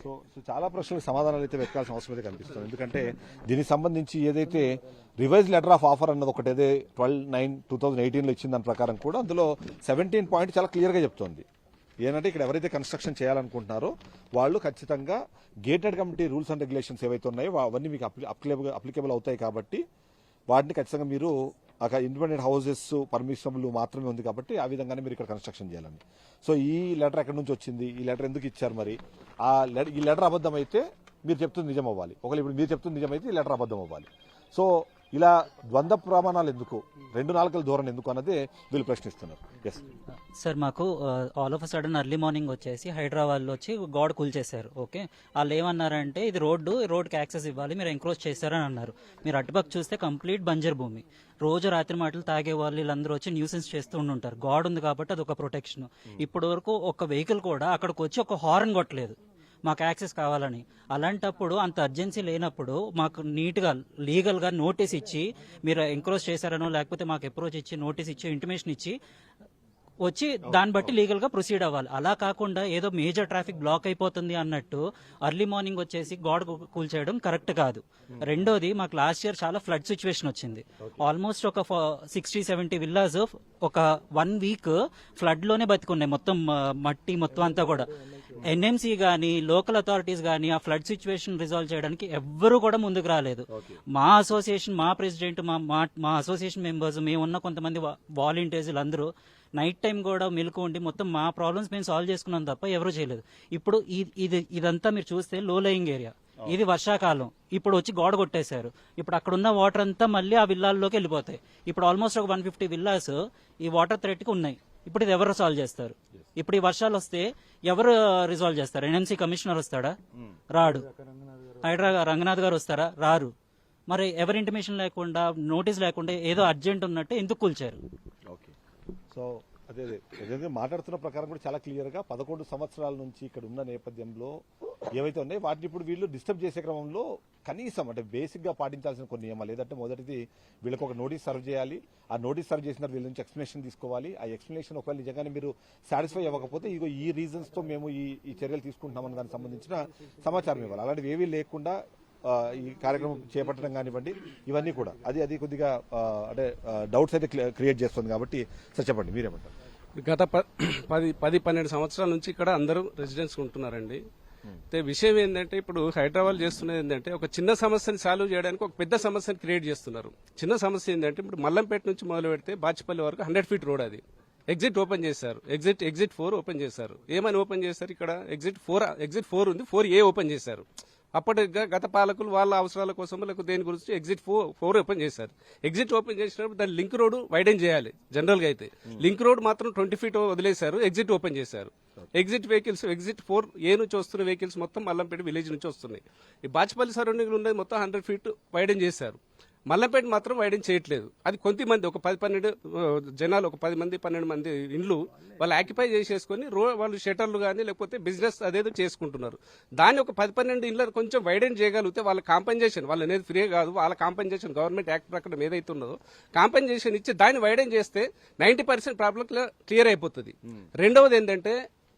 సో చాలా ప్రశ్నలకు సమాధానాలు అయితే వెతకాల్సిన అవసరం అయితే కనిపిస్తుంది. ఎందుకంటే దీనికి సంబంధించి ఏదైతే రివైజ్ లెటర్ ఆఫ్ ఆఫర్ అన్నది ఒకటి 12/9/2018 ఇచ్చిన దాని ప్రకారం కూడా అందులో 17 పాయింట్ చాలా క్లియర్ గా చెప్తోంది. ఏంటంటే ఇక్కడ ఎవరైతే కన్స్ట్రక్షన్ చేయాలనుకుంటున్నారో వాళ్ళు ఖచ్చితంగా gated community rules and regulations ఏవైతే ఉన్నాయో అవన్నీ మీకు అప్లికేబుల్ అవుతాయి కాబట్టి వాటిని ఖచ్చితంగా మీరు అక్కడ ఇండిపెండెంట్ హౌసెస్ పర్మిషనబుల్ మాత్రమే ఉంది కాబట్టి ఆ విధంగానే మీరు ఇక్కడ కన్స్ట్రక్షన్ చేయాలని. సో ఈ లెటర్ ఎక్కడి నుంచి వచ్చింది, ఈ లెటర్ ఎందుకు ఇచ్చారు, మరి ఈ లెటర్ అబద్ధం అయితే మీరు చెప్తుంది నిజం అవ్వాలి, ఒకవేళ ఇప్పుడు మీరు చెప్తుంది నిజమైతే ఈ లెటర్ అబద్ధం అవ్వాలి. సో ఇలా ద్వంద్వ ప్రమాణాలు ఎందుకు, 2 నాలుకల ధోరణి ఎందుకు అన్నదే వీళ్ళు ప్రశ్నిస్తున్నారు. ఎస్ సార్, మాకు all of sudden early morning వచ్చేసి హైదరాబాద్ లో వచ్చి గోడ కూల్చేశారు. ఓకే, వాళ్ళు ఏమన్నారంటే ఇది రోడ్కి యాక్సెస్ ఇవ్వాలి, మీరు ఎంక్రోచ్ చేశారని అన్నారు. మీరు అటుపక్క చూస్తే కంప్లీట్ బంజర్ భూమి. రోజు రాత్రి మాటలు తాగే వాళ్ళు వీళ్ళందరూ వచ్చి న్యూసెన్స్ చేస్తూ ఉంటారు. గోడ ఉంది కాబట్టి అది ఒక ప్రొటెక్షన్. ఇప్పటి వరకు ఒక వెహికల్ కూడా అక్కడికి వచ్చి ఒక హార్న్ కొట్టలేదు మాకు యాక్సెస్ కావాలని. అలాంటప్పుడు అంత అర్జెన్సీ లేనప్పుడు మాకు నీట్గా లీగల్గా నోటీస్ ఇచ్చి మీరు ఎంక్రోచ్ చేశారనో లేకపోతే మాకు అప్రోచ్ ఇచ్చి నోటీస్ ఇచ్చి ఇంటిమేషన్ ఇచ్చి వచ్చి దాన్ని బట్టి లీగల్ గా ప్రొసీడ్ అవ్వాలి. అలా కాకుండా ఏదో మేజర్ ట్రాఫిక్ బ్లాక్ అయిపోతుంది అన్నట్టు ఎర్లీ మార్నింగ్ వచ్చేసి గోడ కూల్చేయడం కరెక్ట్ కాదు. రెండోది, మాకు లాస్ట్ ఇయర్ చాలా ఫ్లడ్ సిచ్యువేషన్ వచ్చింది. ఆల్మోస్ట్ ఒక 60-70 విల్లాస్ ఒక 1 వీక్ ఫ్లడ్ లోనే బతికున్నాయి. మొత్తం మట్టి మొత్తం అంతా కూడా. NMC గానీ లోకల్ అథారిటీస్ గానీ ఆ ఫ్లడ్ సిచ్యువేషన్ రిజాల్వ్ చేయడానికి ఎవ్వరూ కూడా ముందుకు రాలేదు. మా అసోసియేషన్, మా ప్రెసిడెంట్, మా అసోసియేషన్ మెంబర్స్, మేమున్న కొంతమంది వాలంటీర్స్ అందరూ నైట్ టైం కూడా మెలకు ఉండి మొత్తం మా ప్రాబ్లమ్స్ మేము సాల్వ్ చేసుకున్నాం తప్ప ఎవరూ చేయలేదు. ఇప్పుడు ఇదంతా మీరు చూస్తే లో లయింగ్ ఏరియా, ఇది వర్షాకాలం. ఇప్పుడు వచ్చి గోడ కొట్టేశారు. ఇప్పుడు అక్కడ ఉన్న వాటర్ అంతా మళ్ళీ ఆ విల్లాల్లోకి వెళ్ళిపోతాయి. ఇప్పుడు ఆల్మోస్ట్ ఒక 150 విల్లాస్ ఈ వాటర్ థ్రెట్ కి ఉన్నాయి. ఇప్పుడు ఇది ఎవరు సాల్వ్ చేస్తారు? ఇప్పుడు ఈ వర్షాలు వస్తే ఎవరు రిజాల్వ్ చేస్తారు? NMC కమిషనర్ వస్తాడా? రాడు. హైడ్రా రంగనాథ్ గారు వస్తారా? రారు. మరి ఎవరి ఇంటిమేషన్ లేకుండా, నోటీస్ లేకుండా ఏదో అర్జెంట్ ఉన్నట్టు ఎందుకు కూల్చారు? ఓకే. సో అదే మాట్లాడుతున్న ప్రకారం కూడా చాలా క్లియర్ గా 11 సంవత్సరాల నుంచి ఇక్కడ ఉన్న నేపథ్యంలో ఏవైతే ఉన్నాయో వాటిని ఇప్పుడు వీళ్ళు డిస్టర్బ్ చేసే క్రమంలో కనీసం అంటే బేసిక్ గా పాటించాల్సిన కొన్ని నియమాలు ఏదంటే మొదటిది వీళ్ళకి ఒక నోటీస్ సర్వ్ చేయాలి. ఆ నోటీస్ సర్వ్ చేసిన వీళ్ళ నుంచి ఎక్స్ప్లెనేషన్ తీసుకోవాలి. ఆ ఎక్స్ప్లెనేషన్ ఒకవేళ నిజంగానే మీరు సాటిస్ఫై అవ్వకపోతే ఇగో ఈ రీజన్స్ తో మేము ఈ చర్యలు తీసుకుంటున్నామన్న దానికి సంబంధించిన సమాచారం ఇవ్వాలి. అలాంటివి ఏవీ లేకుండా ఈ కార్యక్రమం చేపట్టడం కానివ్వండి ఇవన్నీ కూడా అది కొద్దిగా అంటే డౌట్స్ అయితే క్రియేట్ చేస్తుంది కాబట్టి సార్ చెప్పండి మీరేమంటారు? గత 10-12 సంవత్సరాల నుంచి ఇక్కడ అందరూ రెసిడెంట్స్ ఉంటున్నారండి. అయితే విషయం ఏంటంటే ఇప్పుడు హైదరాబాద్ చేస్తున్నది ఏంటంటే ఒక చిన్న సమస్యని సాల్వ్ చేయడానికి ఒక పెద్ద సమస్యని క్రియేట్ చేస్తున్నారు. చిన్న సమస్య ఏంటంటే ఇప్పుడు మల్లంపేట నుంచి మొదలు పెడితే బాచిపల్లి వరకు 100 ఫీట్ రోడ్ అది ఎగ్జిట్ ఓపెన్ చేశారు. ఎగ్జిట్ 4 ఓపెన్ చేశారు. ఏమని ఓపెన్ చేశారు? ఇక్కడ ఎగ్జిట్ 4 ఉంది, 4A ఓపెన్ చేశారు. అప్పటిగా గత పాలకులు వాళ్ళ అవసరాల కోసం లేకపోతే దేని గురించి ఎగ్జిట్ 4 ఓపెన్ చేశార్. ఎగ్జిట్ ఓపెన్ చేసినప్పుడు దాని లింక్ రోడ్ వైడెన్ చేయాలి. జనరల్ గా అయితే లింక్ రోడ్ మాత్రం 20 ఫీట్ వదిలేశారు, ఎగ్జిట్ ఓపెన్ చేశారు. ఎగ్జిట్ వెహికల్స్ ఎగ్జిట్ 4A నుంచి వస్తున్న వెహికల్స్ మొత్తం మల్లంపేట విలేజ్ నుంచి వస్తున్నాయి. ఈ బాచిపల్లి సరౌండింగ్ ఉన్నది మొత్తం 100 ఫీట్ వైడెన్ చేశారు. మల్లంపేట మాత్రం వైడెన్ చేయట్లేదు. అది కొంతమంది ఒక 10-12 జనాలు, ఒక 10 మంది 12 మంది ఇండ్లు వాళ్ళు ఆక్యుపై చేసేసుకుని వాళ్ళు షటర్లు కానీ లేకపోతే బిజినెస్ అదేదో చేసుకుంటున్నారు. దాన్ని ఒక 10-12 ఇండ్లను కొంచెం వైడెన్ చేయగలిగితే వాళ్ళ కాంపెన్సేషన్, వాళ్ళు అనేది ఫ్రీ కాదు, వాళ్ళ కాంపెన్సేషన్ గవర్నమెంట్ యాక్ట్ ప్రకారం ఏదైతే ఉన్నదో కాంపెన్సేషన్ ఇచ్చి దాన్ని వైడెన్ చేస్తే 90% ప్రాబ్లం క్లియర్ అయిపోతుంది. రెండవది ఏంటంటే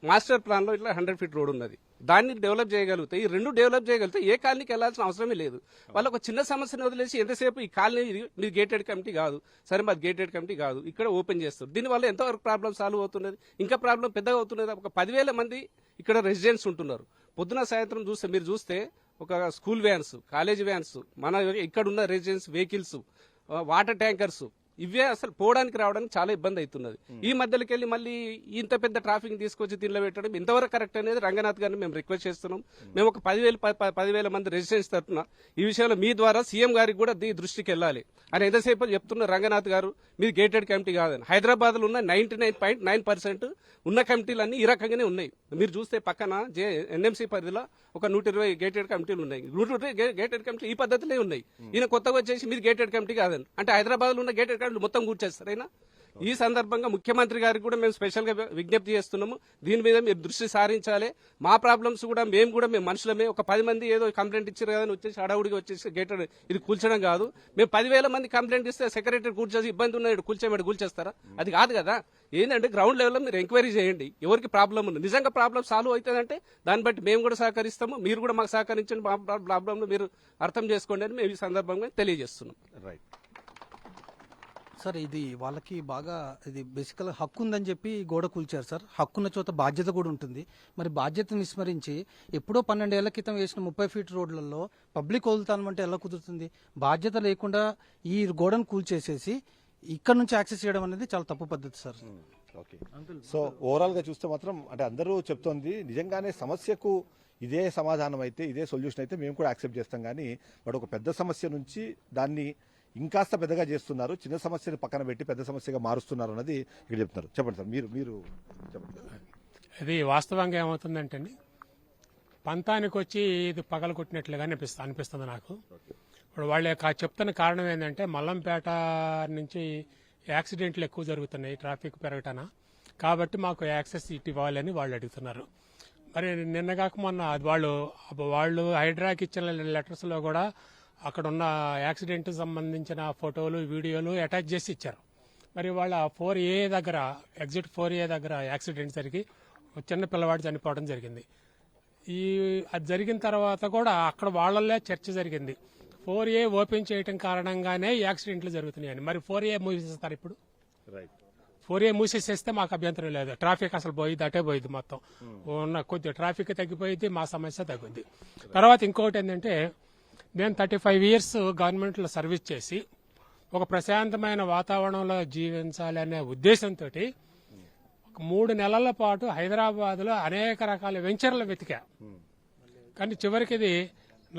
మాస్టర్ ప్లాన్ లో ఇట్లా 100 ఫీట్ రోడ్ ఉన్నది, దాన్ని డెవలప్ చేయగలిగితే ఈ రెండు డెవలప్ చేయగలిగితే ఏ కాలనీకి వెళ్లాల్సిన అవసరమే లేదు. వాళ్ళు ఒక చిన్న సమస్యను వదిలేసి ఎంతసేపు ఈ కాలనీ మీరు గేటెడ్ కమిటీ కాదు, సరే మాది గేటెడ్ కమిటీ కాదు, ఇక్కడ ఓపెన్ చేస్తారు. దీనివల్ల ఎంతవరకు ప్రాబ్లం సాల్వ్ అవుతున్నది? ఇంకా ప్రాబ్లం పెద్దగా అవుతున్నది. ఒక 10,000 మంది ఇక్కడ రెసిడెంట్స్ ఉంటున్నారు. పొద్దున సాయంత్రం మీరు చూస్తే ఒక స్కూల్ వ్యాన్స్, కాలేజ్ వ్యాన్స్, మన ఇక్కడ ఉన్న రెసిడెన్స్ వెహికల్స్, వాటర్ ట్యాంకర్స్ ఇవే అసలు పోవడానికి రావడానికి చాలా ఇబ్బంది అవుతున్నది. ఈ మధ్యలోకి వెళ్ళి మళ్ళీ ఇంత పెద్ద ట్రాఫిక్ తీసుకొచ్చి దీనిలో పెట్టడం ఇంతవరకు కరెక్ట్ అనేది రంగనాథ్ గారిని మేము రిక్వెస్ట్ చేస్తున్నాం. మేము ఒక 10,000 మంది రెసిడెంట్స్ తరఫున ఈ విషయంలో మీ ద్వారా సీఎం గారికి కూడా దృష్టికి వెళ్ళాలి అని ఎంతసేపు చెప్తున్న రంగనాథ్ గారు మీరు గేటెడ్ కమిటీ కాదని. హైదరాబాద్ లో ఉన్న 99.9% ఉన్న కమిటీలన్నీ ఈ రకంగానే ఉన్నాయి. మీరు చూస్తే పక్కన ఎన్ఎంసీ పరిధిలో ఒక 120 గేటెడ్ కమిటీలు ఉన్నాయి. 120 గేటెడ్ కమిటీలు ఈ పద్ధతిలో ఉన్నాయి. ఈయన కొత్తగా వచ్చేసి మీరు గేటెడ్ కమిటీ కాదని అంటే హైదరాబాద్ లో ఉన్న గేటెడ్ కమిటీ మొత్తం కూర్చేస్తారు అయినా. ఈ సందర్భంగా ముఖ్యమంత్రి గారికి కూడా మేము స్పెషల్ గా విజ్ఞప్తి చేస్తున్నాము, దీని మీద మీరు దృష్టి సారించాలి. మా ప్రాబ్లమ్స్ కూడా మేము మనుషులమే. ఒక 10 మంది ఏదో కంప్లైంట్ ఇచ్చారు కదా వచ్చేసి హడావుడిగా వచ్చేసి గేటెడ్ ఇది కూల్చడం కాదు. మేము 10,000 మంది కంప్లైంట్ ఇస్తే సెక్రటరీ కూర్చేసి ఇబ్బంది ఉన్నది కూల్చేస్తారా? అది కాదు కదా. ఏంటంటే గ్రౌండ్ లెవెల్లో మీరు ఎంక్వైరీ చేయండి, ఎవరికి ప్రాబ్లం ఉంది, నిజంగా ప్రాబ్లం సాల్వ్ అవుతుందంటే దాన్ని బట్టి మేము కూడా సహకరిస్తాము, మీరు కూడా మాకు సహకరించండి, మా ప్రాబ్లం మీరు అర్థం చేసుకోండి అని మేము ఈ సందర్భంగా తెలియజేస్తున్నాం. రైట్ సార్, ఇది వాళ్ళకి బాగా ఇది బేసికల్ హక్కు ఉందని చెప్పి గోడ కూల్చారు సార్. హక్కున్న చోట బాధ్యత కూడా ఉంటుంది. మరి బాధ్యతను విస్మరించి ఎప్పుడో 12 ఏళ్ల క్రితం వేసిన 30 ఫీట్ రోడ్లలో పబ్లిక్ వదులుతానంటే ఎలా కుదురుతుంది? బాధ్యత లేకుండా ఈ గోడను కూల్చేసేసి ఇక్కడ నుంచి యాక్సెస్ చేయడం అనేది చాలా తప్పు పద్ధతి సార్. ఓకే, సో ఓవరాల్ గా చూస్తే మాత్రం అంటే అందరూ చెప్తోంది నిజంగానే సమస్యకు ఇదే సమాధానం అయితే, ఇదే సొల్యూషన్ అయితే మేము కూడా యాక్సెప్ట్ చేస్తాం. కానీ వాడు ఒక పెద్ద సమస్య నుంచి దాన్ని ఇంకాస్త పెద్దగా చేస్తున్నారు, చిన్న సమస్యని పక్కన పెట్టి పెద్ద సమస్యగా మారుస్తున్నారు అన్నది ఇక్కడ చెప్తున్నారు. చెప్పండి సార్, మీరు చెప్పండి. ఇది వాస్తవంగా ఏమవుతుందంటే పంతానికి వచ్చి ఇది పగల కొట్టినట్లుగా అనిపిస్తుంది నాకు. ఇప్పుడు వాళ్ళు చెప్తున్న కారణం ఏంటంటే మల్లంపేట నుంచి యాక్సిడెంట్లు ఎక్కువ జరుగుతున్నాయి, ట్రాఫిక్ పెరగటాన, కాబట్టి మాకు యాక్సెస్ ఇటు ఇవ్వాలని వాళ్ళు అడుగుతున్నారు. మరి నిన్నగాక మొన్న వాళ్ళు హైడ్రాకి ఇచ్చిన లెటర్స్లో కూడా అక్కడ ఉన్న యాక్సిడెంట్ సంబంధించిన ఫోటోలు వీడియోలు అటాచ్ చేసి ఇచ్చారు. మరి వాళ్ళ 4A దగ్గర ఎగ్జిట్ 4A దగ్గర యాక్సిడెంట్ జరిగి చిన్న పిల్లవాడు చనిపోవడం జరిగింది. అది జరిగిన తర్వాత కూడా అక్కడ వాళ్ళల్లో చర్చ జరిగింది, 4A ఓపెన్ చేయడం కారణంగానే యాక్సిడెంట్లు జరుగుతున్నాయని. మరి 4A మూసేస్తారు ఇప్పుడు. 4A మూసేసేస్తే మాకు అభ్యంతరం లేదు, ట్రాఫిక్ అసలు పోయింది, అటే పోయింది, మొత్తం ఉన్న కొద్దిగా ట్రాఫిక్ తగ్గిపోయింది, మా సమస్య తగ్గుద్ది. తర్వాత ఇంకొకటి ఏంటంటే నేను 35 years గవర్నమెంట్లో సర్వీస్ చేసి ఒక ప్రశాంతమైన వాతావరణంలో జీవించాలి అనే ఉద్దేశంతో 3 నెలల పాటు హైదరాబాద్లో అనేక రకాల వెంచర్లు వెతికా. కానీ చివరికి ఇది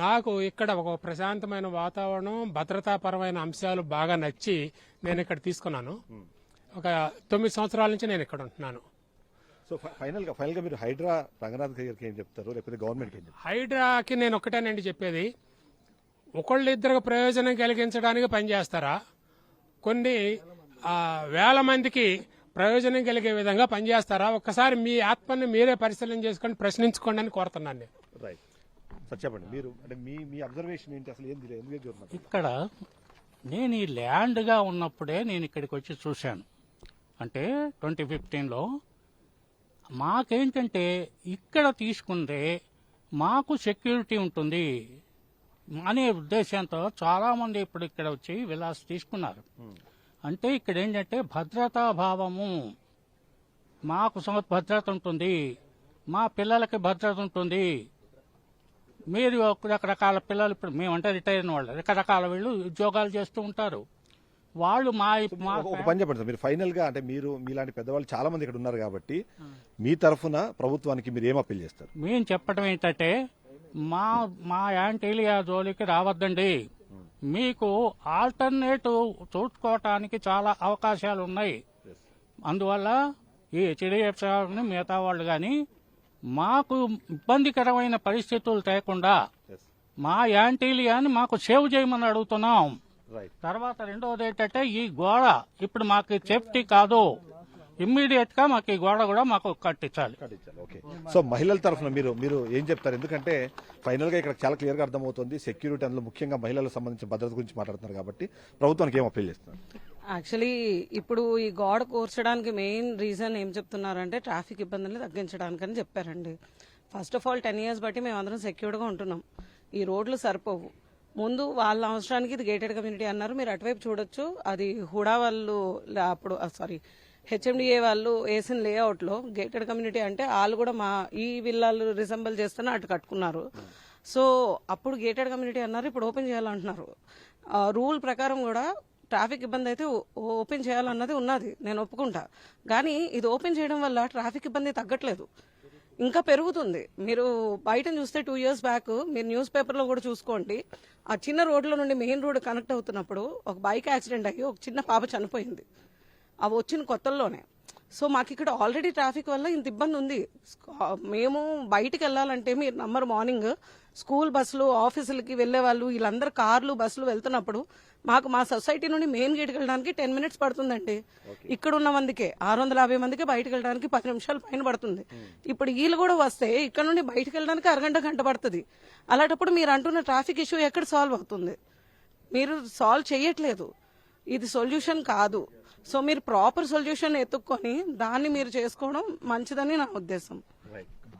నాకు ఇక్కడ ఒక ప్రశాంతమైన వాతావరణం, భద్రతాపరమైన అంశాలు బాగా నచ్చి నేను ఇక్కడ తీసుకున్నాను. ఒక 9 సంవత్సరాల నుంచి నేను ఇక్కడ ఉంటున్నాను. సో ఫైనల్ గా మీరు హైడ్రా రంగనాథ్ గారికి ఏం చెప్తారు, లేకపోతే గవర్నమెంట్ ఏం చెప్తారు? హైడ్రాకి నేను ఒకటేనండి చెప్పేది, ఒకళ్ళిద్దరికి ప్రయోజనం కలిగించడానికి పనిచేస్తారా, కొన్ని వేల మందికి ప్రయోజనం కలిగే విధంగా పనిచేస్తారా? ఒక్కసారి మీ ఆత్మని మీరే పరిశీలన చేసుకొని ప్రశ్నించుకోండి అని కోరుతున్నాను నేను. సార్ చెప్పండి, మీరు అంటే మీ అబ్జర్వేషన్ ఏంటి, అసలు ఏంది ఎందుకు చూస్తున్నారు? ఇక్కడ నేను ఈ ల్యాండ్గా ఉన్నప్పుడే నేను ఇక్కడికి వచ్చి చూశాను. అంటే 2015లో మాకేంటంటే ఇక్కడ తీసుకుంటే మాకు సెక్యూరిటీ ఉంటుంది అనే ఉద్దేశంతో చాలామంది ఇప్పుడు ఇక్కడ వచ్చి విలాస్ తీసుకున్నారు. అంటే ఇక్కడ ఏంటంటే భద్రతా భావము, మాకు భద్రత ఉంటుంది, మా పిల్లలకి భద్రత ఉంటుంది. మీరు రకరకాల పిల్లలు, ఇప్పుడు మేమంటే రిటైర్ అయిన వాళ్ళు రకరకాల వీళ్ళు ఉద్యోగాలు చేస్తూ ఉంటారు. వాళ్ళు ఒక పని చెప్పండి సార్, మీరు ఫైనల్ గా అంటే మీరు మీలాంటి పెద్దవాళ్ళు చాలా మంది ఇక్కడ ఉన్నారు కాబట్టి మీ తరఫున ప్రభుత్వానికి మీరు ఏం అప్పీల్ చేస్తారు? మేము చెప్పడం ఏంటంటే మా యాంటీలియా జోలికి రావద్దండి. మీకు ఆల్టర్నేటివ్ చూసుకోవటానికి చాలా అవకాశాలు ఉన్నాయి. అందువల్ల ఈ హెచ్డిఎఫ్ మిగతా వాళ్ళు కానీ మాకు ఇబ్బందికరమైన పరిస్థితులు లేకుండా మా యాంటీలియాని మాకు సేవ్ చేయమని అడుగుతున్నాం. తర్వాత రెండవది ఏంటంటే ఈ గోడ ఇప్పుడు మాకు సేఫ్టీ కాదు, ఇమ్మీడియట్ గా మాకు ఈ గోడ కూడా మాకు కట్టించాలి. ఓకే, సో మహిళల తరఫున మీరు ఏం చెప్తారు? ఎందుకంటే ఫైనల్ గా ఇక్కడ చాలా క్లియర్ గా అర్థమవుతుంది సెక్యూరిటీ, అందులో ముఖ్యంగా మహిళలకు సంబంధించిన భద్రత గురించి మాట్లాడుతున్నారు కాబట్టి ప్రభుత్వానికి ఏం అప్పీల్ చేస్తున్నారు? యాక్చువల్లీ ఇప్పుడు ఈ గోడ కూర్చడానికి మెయిన్ రీజన్ ఏం చెప్తున్నారంటే ట్రాఫిక్ ఇబ్బందులు తగ్గించడానికని చెప్పారండి. ఫస్ట్ ఆఫ్ ఆల్ 10 years బట్టి మేము అందరం సెక్యూర్డ్గా ఉంటున్నాం. ఈ రోడ్లు సరిపోవు. ముందు వాళ్ళ అవసరానికి ఇది గేటెడ్ కమ్యూనిటీ అన్నారు, మీరు అటువైపు చూడొచ్చు. అది హుడా వాళ్ళు అప్పుడు హెచ్ఎండిఏ వాళ్ళు వేసిన లేఅవుట్లో గేటెడ్ కమ్యూనిటీ అంటే వాళ్ళు కూడా మా ఈ విల్లాలు రిసెంబుల్ చేస్తున్నా అటు కట్టుకున్నారు. సో అప్పుడు గేటెడ్ కమ్యూనిటీ అన్నారు, ఇప్పుడు ఓపెన్ చేయాలంటున్నారు. రూల్ ప్రకారం కూడా ట్రాఫిక్ ఇబ్బంది అయితే ఓపెన్ చేయాలన్నది ఉన్నది, నేను ఒప్పుకుంటా. కానీ ఇది ఓపెన్ చేయడం వల్ల ట్రాఫిక్ ఇబ్బంది తగ్గట్లేదు, ఇంకా పెరుగుతుంది. మీరు బయట చూస్తే 2 years బ్యాక్ మీరు న్యూస్ పేపర్లో కూడా చూసుకోండి, ఆ చిన్న రోడ్ల నుండి మెయిన్ రోడ్ కనెక్ట్ అవుతున్నప్పుడు ఒక బైక్ యాక్సిడెంట్ అయ్యి ఒక చిన్న పాప చనిపోయింది. అవి వచ్చిన కొత్తల్లోనే. సో మాకు ఇక్కడ ఆల్రెడీ ట్రాఫిక్ వల్ల ఇంత ఇబ్బంది ఉంది. మేము బయటికి వెళ్ళాలంటే మీరు నమ్మరు, మార్నింగ్ స్కూల్ బస్సులు ఆఫీసులకి వెళ్లే వాళ్ళు వీళ్ళందరూ కార్లు బస్సులు వెళ్తున్నప్పుడు మాకు మా సొసైటీ నుండి మెయిన్ గేట్కి వెళ్ళడానికి 10 minutes పడుతుందండి. ఇక్కడ ఉన్న మందికే 650 మందికే బయటకు వెళ్ళడానికి 10 నిమిషాలు పైన పడుతుంది. ఇప్పుడు వీళ్ళు కూడా వస్తే ఇక్కడ నుండి బయటకు వెళ్ళడానికి గంట పడుతుంది. అలాంటప్పుడు మీరు అంటున్న ట్రాఫిక్ ఇష్యూ ఎక్కడ సాల్వ్ అవుతుంది? మీరు సాల్వ్ చేయట్లేదు, ఇది సొల్యూషన్ కాదు. సో మీరు ప్రాపర్ సొల్యూషన్ ఎత్తుక్కొని దాన్ని మీరు చేసుకోవడం మంచిదని నా ఉద్దేశం.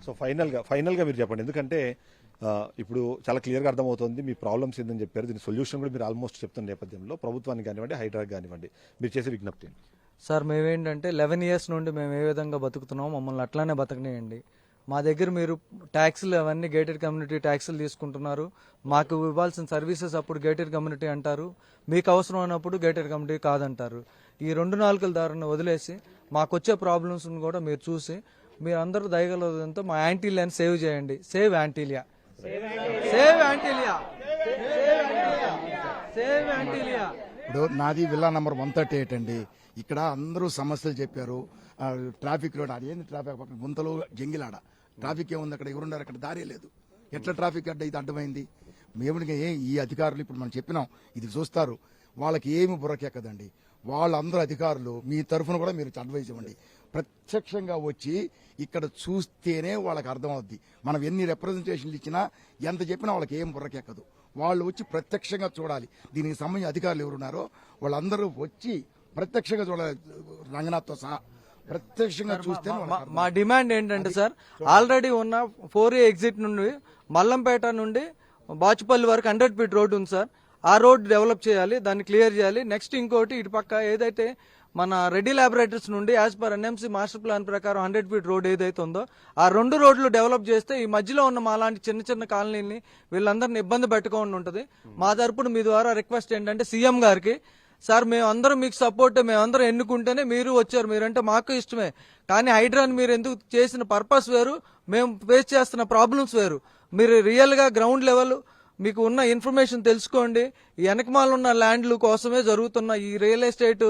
సో ఫైనల్ గా మీరు చెప్పండి, ఎందుకంటే ఇప్పుడు చాలా క్లియర్ గా అర్థమవుతుంది మీ ప్రాబ్లమ్స్ ఏందని చెప్పారు. దీని సొల్యూషన్ కూడా మీరు ఆల్మోస్ట్ చెప్తున్న నేపథ్యంలో ప్రభుత్వానికి కానివ్వండి హైడ్రాకి కానివ్వండి మీరు చేసే విజ్ఞప్తి? సార్ మేమేంటంటే 11 years నుండి మేము ఏ విధంగా బతుకుతున్నామో మమ్మల్ని అట్లానే బతకనియండి. మా దగ్గర మీరు ట్యాక్సులు అవన్నీ గేటెడ్ కమ్యూనిటీ ట్యాక్సులు తీసుకుంటున్నారు. మాకు ఇవ్వాల్సిన సర్వీసెస్ అప్పుడు గేటెడ్ కమ్యూనిటీ అంటారు, మీకు అవసరం అయినప్పుడు గేటెడ్ కమ్యూనిటీ కాదంటారు. ఈ 2-4 దారిని వదిలేసి మాకు వచ్చే ప్రాబ్లమ్స్ కూడా మీరు చూసి మీరు అందరూ దయగలదంతో మా యాంటీలియాని సేవ్ చేయండి. Save యాంటీలియా, save యాంటీలియా, save యాంటీలియా. ఇప్పుడు నాది విల్లా నంబర్ 138 అండి. ఇక్కడ అందరూ సమస్యలు చెప్పారు. ట్రాఫిక్ రోడ్ అది ఏంది, ట్రాఫిక్ పక్కన గుంతలు జంగిలాడ ట్రాఫిక్ ఏముంది, అక్కడ ఎవరున్నారు, అక్కడ దారే లేదు. ఎట్లా ట్రాఫిక్ ఇది అడ్డమైంది? మేము ఈ అధికారులు ఇప్పుడు మనం చెప్పినాం ఇది చూస్తారు, వాళ్ళకి ఏమి బుర్రకెక్కదండి. వాళ్ళందరూ అధికారులు మీ తరఫున కూడా మీరు అడ్వైజ్ ఇవ్వండి. ప్రత్యక్షంగా వచ్చి ఇక్కడ చూస్తేనే వాళ్ళకి అర్థమవుద్ది. మనం ఎన్ని రిప్రజెంటేషన్లు ఇచ్చినా ఎంత చెప్పినా వాళ్ళకి ఏం బుర్రకెక్కదు. వాళ్ళు వచ్చి ప్రత్యక్షంగా చూడాలి. దీనికి సంబంధించిన అధికారులు ఎవరున్నారో వాళ్ళందరూ వచ్చి ప్రత్యక్షంగా చూడాలి, రంగనాథ్తో సహా ప్రత్యక్షంగా చూస్తే. మా డిమాండ్ ఏంటంటే సార్, ఆల్రెడీ ఉన్న 4A ఎగ్జిట్ నుండి మల్లంపేట నుండి బాచుపల్లి వరకు 100 feet రోడ్ ఉంది సార్. ఆ రోడ్ డెవలప్ చేయాలి, దాన్ని క్లియర్ చేయాలి. నెక్స్ట్ ఇంకోటి ఇటు పక్క ఏదైతే మన రెడ్డి ల్యాబొరేటరీస్ నుండి as per NMC master plan ప్రకారం 100 feet రోడ్ ఏదైతే ఉందో ఆ 2 రోడ్లు డెవలప్ చేస్తే ఈ మధ్యలో ఉన్న మా లాంటి చిన్న చిన్న కాలనీని వీళ్ళందరినీ ఇబ్బంది పెట్టుకోకుండా ఉంటుంది. మా తరపున మీ ద్వారా రిక్వెస్ట్ ఏంటంటే సీఎం గారికి, సార్ మేమందరం మీకు సపోర్ట్, మేమందరం ఎన్నుకుంటేనే మీరు వచ్చారు, మీరంటే మాకు ఇష్టమే. కానీ హైడ్రాని మీరు ఎందుకు చేసిన పర్పస్ వేరు, మేము ఫేస్ చేస్తున్న ప్రాబ్లమ్స్ వేరు. మీరు రియల్ గా గ్రౌండ్ లెవెల్ మీకు ఉన్న ఇన్ఫర్మేషన్ తెలుసుకోండి. ఈ వెనకమాల ఉన్న ల్యాండ్లు కోసమే జరుగుతున్న ఈ రియల్ ఎస్టేట్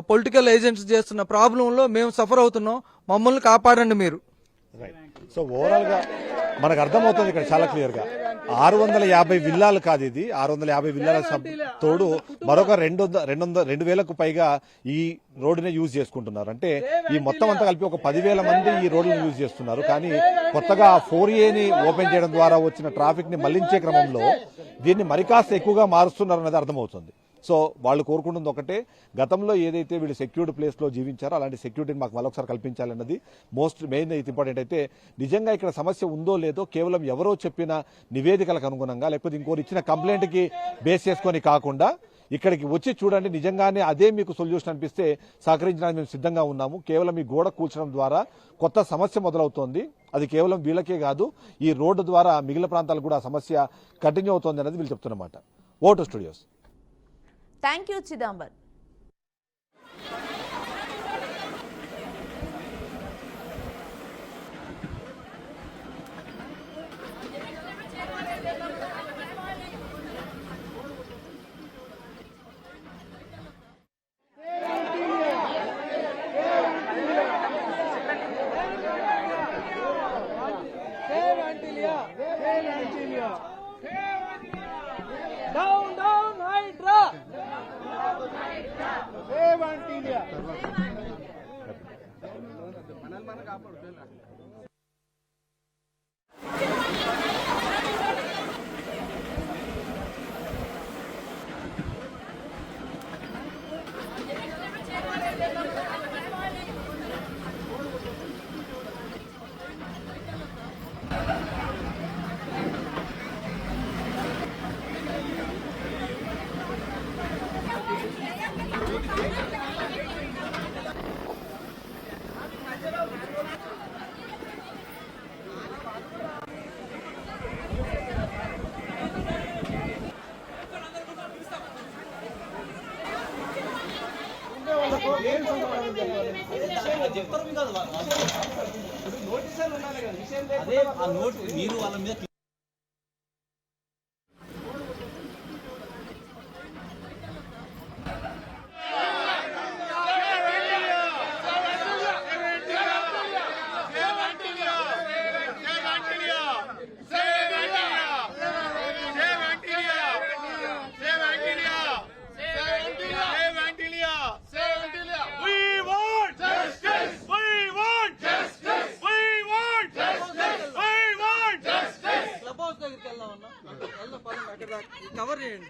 పొలిటికల్ ఏజెంట్స్ చేస్తున్న ప్రాబ్లంలో మేము సఫర్ అవుతున్నాం, మమ్మల్ని కాపాడండి మీరు. సో ఓవరాల్ గా మనకు అర్థమవుతుంది ఇక్కడ చాలా క్లియర్ గా 650 విల్లాలు కాదు ఇది. 650 విల్లాల తోడు మరొక 2,000కు పైగా ఈ రోడ్డునే యూజ్ చేసుకుంటున్నారు. అంటే ఈ మొత్తం అంతా కలిపి ఒక 10,000 మంది ఈ రోడ్డును యూజ్ చేస్తున్నారు. కానీ కొత్తగా 4A ఓపెన్ చేయడం ద్వారా వచ్చిన ట్రాఫిక్ ని మళ్లించే క్రమంలో దీన్ని మరికాస్త ఎక్కువగా మారుస్తున్నారు అనేది అర్థమవుతుంది. సో వాళ్ళు కోరుకుంటుంది ఒకటే, గతంలో ఏదైతే వీళ్ళు సెక్యూర్డ్ ప్లేస్ లో జీవించారో అలాంటి సెక్యూరిటీని మాకు మరొకసారి కల్పించాలన్నది మెయిన్ ఇంపార్టెంట్. అయితే నిజంగా ఇక్కడ సమస్య ఉందో లేదో కేవలం ఎవరో చెప్పిన నివేదికలకు అనుగుణంగా లేకపోతే ఇంకోరు ఇచ్చిన కంప్లైంట్ కి బేస్ చేసుకొని కాకుండా ఇక్కడికి వచ్చి చూడండి, నిజంగానే అదే మీకు సొల్యూషన్ అనిపిస్తే సహకరించడానికి మేము సిద్ధంగా ఉన్నాము. కేవలం ఈ గోడ కూల్చడం ద్వారా కొత్త సమస్య మొదలవుతోంది. అది కేవలం వీళ్ళకే కాదు, ఈ రోడ్డు ద్వారా మిగిలిన ప్రాంతాలకు కూడా సమస్య కంటిన్యూ అవుతోంది అనేది వీళ్ళు చెప్తున్నమాట. ఓటు స్టూడియోస్. Thank you Chidambar. మీరు వాళ్ళ మీద కవర్ చేయండి.